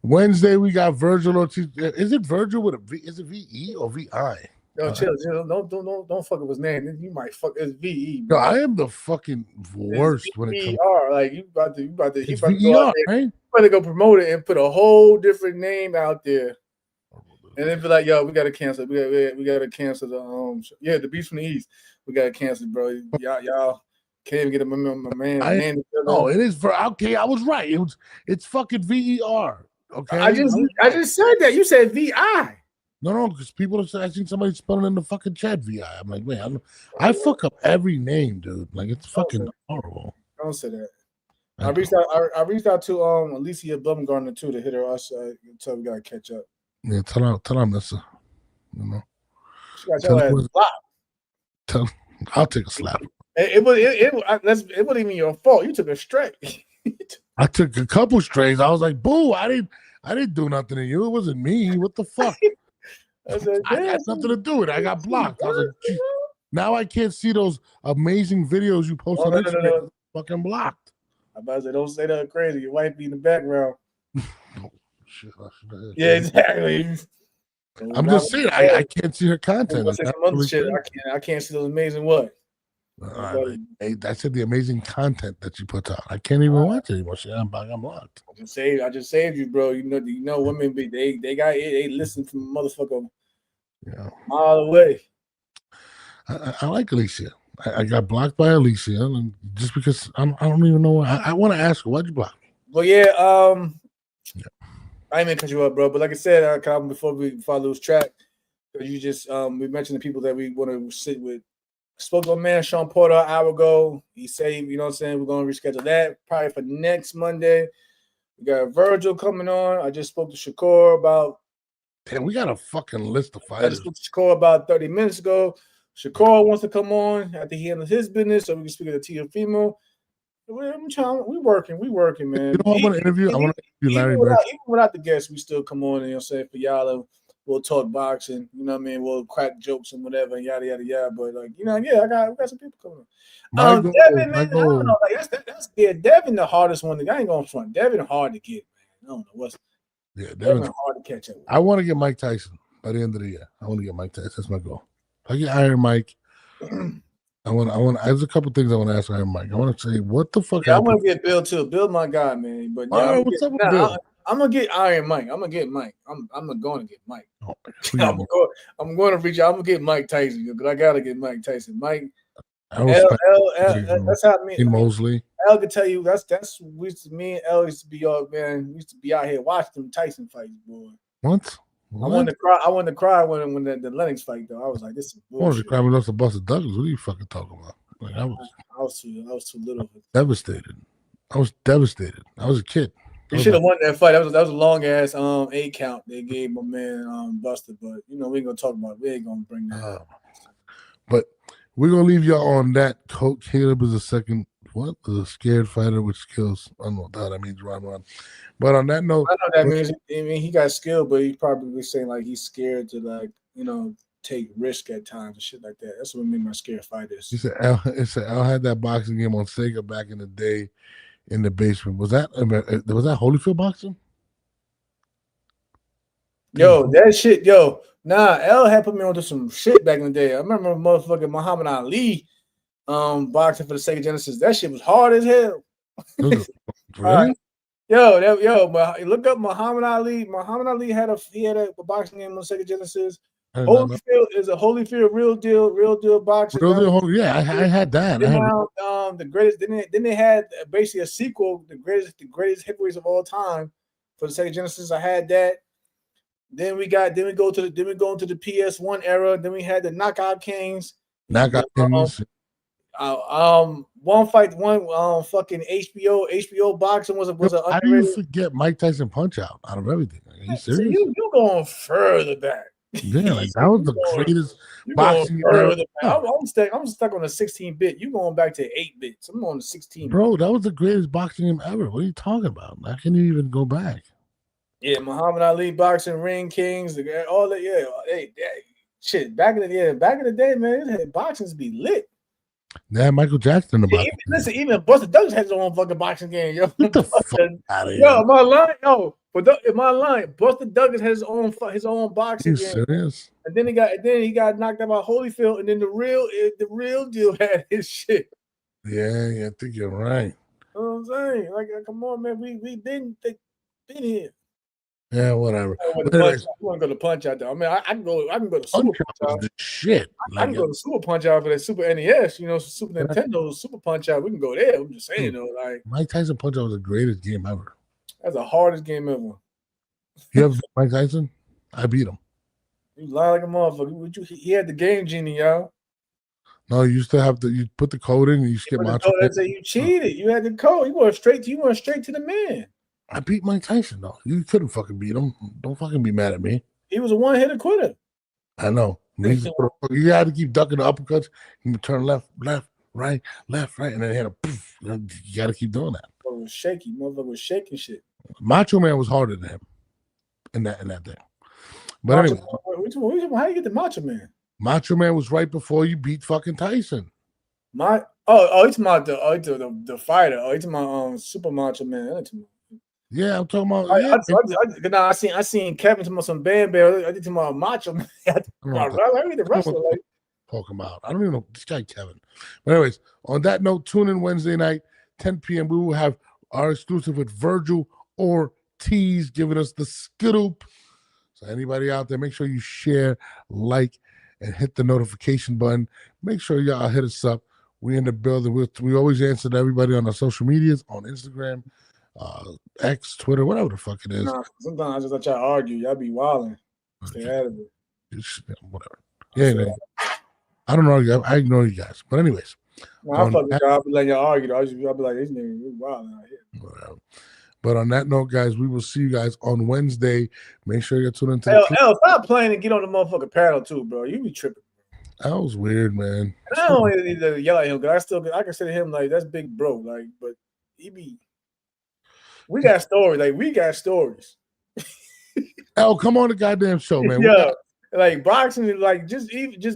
Wednesday we got Vergil Ortiz. Is it Vergil with a V? Is it VE or VI? No, chill. Don't fuck up his name. You might fuck his VE. No, I am the fucking worst when it comes. Like you about to VER, right? You better go promote it and put a whole different name out there, and then be like, "Yo, we gotta cancel. We gotta cancel the the Beast from the East. We gotta cancel, bro. Y'all can't even get my man. Oh, it is okay. I was right. It's fucking VER. Okay, I just said that. You said VI. No, because people have said I seen somebody spelling in the fucking chat VI. I'm like, wait, I fuck up every name, dude. Like it's fucking horrible. Don't say that. I reached out to Alicia Bumgarner too to hit her. I said, "Tell we gotta catch up." Yeah, tell her, Mister. You know, she got your ass blocked. I'll take a slap. It wasn't even your fault. You took a strike. I took a couple strays. I was like, "Boo! I didn't do nothing to you. It wasn't me. What the fuck?" I had nothing to do with it. I got blocked. I was like, "Gee." Now I can't see those amazing videos you post on Instagram. No. Fucking blocked. I'm about to say, don't say that crazy. Your wife be in the background. Oh, shit. Yeah, exactly. I'm just saying, I can't see her content. I can't see those amazing what? I said the amazing content that she puts out. I can't even watch it anymore. I'm blocked. I just saved you, bro. You know, women they listen from a motherfucker mile away. I like Alicia. I got blocked by Alicia, and just because I don't even know why. I want to ask her, why'd you block me? Well, yeah. I ain't mean to cut you up, bro. But like I said, before I lose track, you just we mentioned the people that we want to sit with. Spoke to a man, Sean Porter, an hour ago. He said, you know what I'm saying, we're going to reschedule that probably for next Monday. We got Vergil coming on. I just spoke to Shakur about. Damn, we got a fucking list of fighters. I just spoke to Shakur about 30 minutes ago. Shakur wants to come on after he handles his business so we can speak to Teofimo. We working, man. You know, I want to interview Larry Bird. Even without the guests, we still come on and, you know what I'm saying, for y'all. We'll talk boxing, you know what I mean? We'll crack jokes and whatever, yada, yada, yada. But, like, you know, yeah, we got some people coming on. Devin, man, I don't know. Like, that's Devin the hardest one. I ain't going front. Devin hard to get, man. I don't know what's. Yeah, Devin hard to catch up with. I want to get Mike Tyson by the end of the year. I want to get Mike Tyson. That's my goal. I get Iron Mike. There's a couple things I want to ask Iron Mike. I want to say, what the fuck? Yeah, I want to get Bill too. Bill, my guy, man. But yeah, what's up with Bill? I'm gonna get Iron Mike. I'm gonna get Mike. I'm going to get Mike. I'm going to reach out. I'm gonna get Mike Tyson because I gotta get Mike Tyson. Mike. That's how me. Mosley. L can tell you that's me and L used to be out, man. We used to be out here watching them Tyson fights, boy. What? I wanted to cry when the Lennox fight though. I was like, this is bullshit. I wanted to cry when I was Buster Douglas. What are you fucking talking about? Like I was too little. Devastated. I was devastated. I was a kid. You should have won that fight. That was a long ass 8 count they gave my man Buster, but you know we ain't gonna talk about it. We ain't gonna bring that up. But we're gonna leave y'all on that. Coach Caleb is a second the scared fighter with skills. I don't know what that means, run. But on that note, I know that means. I mean, he got skill, but he's probably saying like he's scared to take risk at times and shit like that. That's what I mean by scared fighters. He said Al had that boxing game on Sega back in the day in the basement. Was that Holyfield boxing? Yo, that shit, L had put me onto some shit back in the day. I remember motherfucking Muhammad Ali boxing for the Sega Genesis. That shit was hard as hell. Really? Look up Muhammad Ali. Muhammad Ali had a boxing game on Sega Genesis. Holyfield is a Holyfield real deal boxing. I had that. The greatest. Then they had basically a sequel, the greatest heavyweights of all time for the Sega Genesis. I had that. Then we go into the PS1 era. Then we had the Knockout Kings. One fucking HBO boxing was how do you forget Mike Tyson Punch Out of everything? Are you serious? You going further back. Yeah, like that was the greatest boxing. I'm stuck on a 16-bit. You going back to 8 bits. I'm on the 16. Bro, that was the greatest boxing game ever. What are you talking about? How can you even go back? Yeah, Muhammad Ali boxing, Ring Kings, all that. Yeah, shit. Back in the day, man, boxing's be lit. Yeah, Michael Jackson about even Buster Douglas has his own fucking boxing game. Yo, get the fuck out of here. Yo, am I lying? Yo, am I lying? Buster Douglas has his own boxing game. Serious? And then he got knocked out by Holyfield, and then the real deal had his shit. Yeah, I think you're right. You know what I'm saying? Like, come on, man, we been here. Yeah, whatever. I want to go to Punch Out though. I mean, I can go to Super Punch Out. Shit. I can go to Super Punch Out for that Super NES, Super Nintendo Super Punch Out. We can go there. I'm just saying though, like Mike Tyson Punch Out was the greatest game ever. That's the hardest game ever. You ever beat Mike Tyson? I beat him. You lie like a motherfucker. He had the game genie, y'all. No, you used to have to. You put the code in and you skip Macho Man. You cheated. You had the code. You went straight to the man. I beat Mike Tyson though. You couldn't fucking beat him. Don't fucking be mad at me. He was a one-hitter quitter. I know. You had to keep ducking the uppercuts. You would turn left, right, and then hit a poof. You got to keep doing that. Motherfucker was shaky. Motherfucker was shaking shit. Macho Man was harder than him in that thing. But anyway, how you get the Macho Man? Macho Man was right before you beat fucking Tyson. It's about the fighter. Oh, it's my Super Macho Man. Yeah, I'm talking about. I seen Kevin talking about some Bam Bam. I did talking about Macho Man. The wrestler. Talking about. I don't even know this guy Kevin. But anyways, on that note, tune in Wednesday night, 10 p.m. We will have our exclusive with Vergil Ortiz giving us the scoop. So anybody out there, make sure you share, like, and hit the notification button. Make sure y'all hit us up. We in the building. We always answer to everybody on our social medias, on Instagram, X, Twitter, whatever the fuck it is. Nah, sometimes I just let y'all argue. Y'all be wilding. Stay out of it. Whatever. Yeah, man. I don't know. I ignore you guys. But anyways. I fuck with y'all. I'll be letting y'all argue. I'll be like, this nigga is wilding out here. Whatever. But on that note, guys, we will see you guys on Wednesday. Make sure you're tuned into the stop playing and get on the motherfucking panel too, bro. You be tripping. That was weird, man. And I don't need to yell at him because I consider him like that's big bro. Like, but we got stories. Like, we got stories. Come on the goddamn show, man. Yeah. Like boxing is like just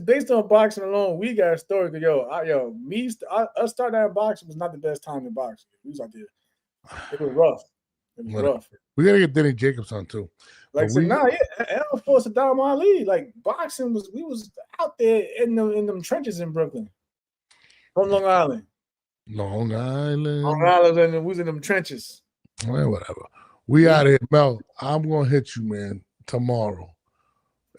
based on boxing alone, we got a story. Us starting out in boxing was not the best time in boxing. We was out there. It was rough. We gotta get Denny Jacobs on too. Like Errol for Saddam Ali. Like boxing we was out there in them trenches in Brooklyn. From Long Island. Long Island, and we was in them trenches. Well, whatever. We out here, Mel. I'm gonna hit you, man, tomorrow.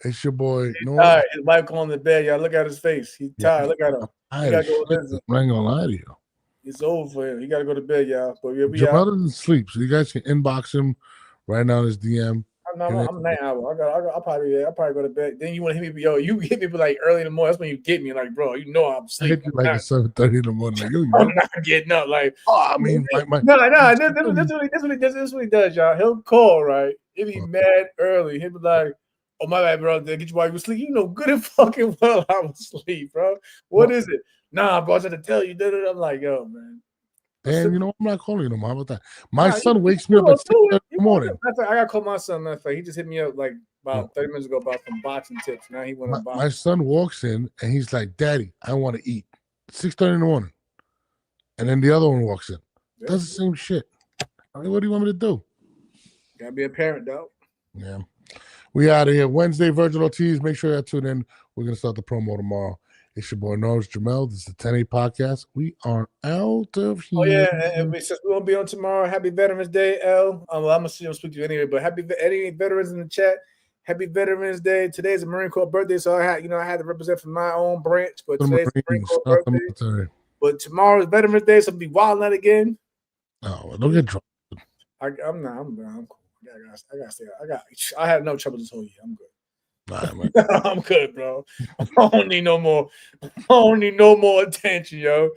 It's your boy. Tired. His wife calling the bed. Y'all look at his face. He's tired. Look at him. I ain't gonna lie to you. It's over for him. He got to go to bed, y'all. But Jamal doesn't sleep, so you guys can inbox him right now in his DM. I'm 9 hours. I'll probably go to bed. Then you want to hit me, you hit me like early in the morning. That's when you get me, like, bro. You know I'm sleeping. I hit you like at 7:30 in the morning. Like, I'm not getting up. Like, I mean, That's what he does, y'all. He'll call, right? He'll be mad early. He'll be like, "Oh my bad, bro. Get you while you sleep." You know, good and fucking well I was asleep, bro. What is it? Nah, bro. I was trying to tell you. I'm like, yo, man. Damn, you know, I'm not calling you no more. How about that? My son wakes me up at 6:30 in the morning. I got to call my son. He just hit me up like about 30 minutes ago about some boxing tips. Now he went on boxing. My son walks in and he's like, "Daddy, I want to eat." 6:30 in the morning. And then the other one walks in. Yeah. Does the same shit. I mean, what do you want me to do? Gotta be a parent, though. Yeah. We out of here. Wednesday, Vergil Ortiz. Make sure you tune in. We're going to start the promo tomorrow. It's your boy, Norris Jamel. This is the 10A podcast. We are out of here. Oh, yeah. And since we won't be on tomorrow, happy Veterans Day, L. I'm going to speak to you anyway, but any veterans in the chat, happy Veterans Day. Today's a Marine Corps birthday, so I had to represent from my own branch, but today's Marine Corps birthday. But tomorrow's Veterans Day, so I'll be wilding out again. Oh, don't get drunk. I'm cool. I had no trouble this whole year. I'm good. Nah, I'm good, bro. I don't need no more attention, yo.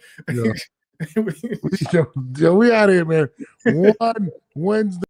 Yo, we out of here, man. One Wednesday.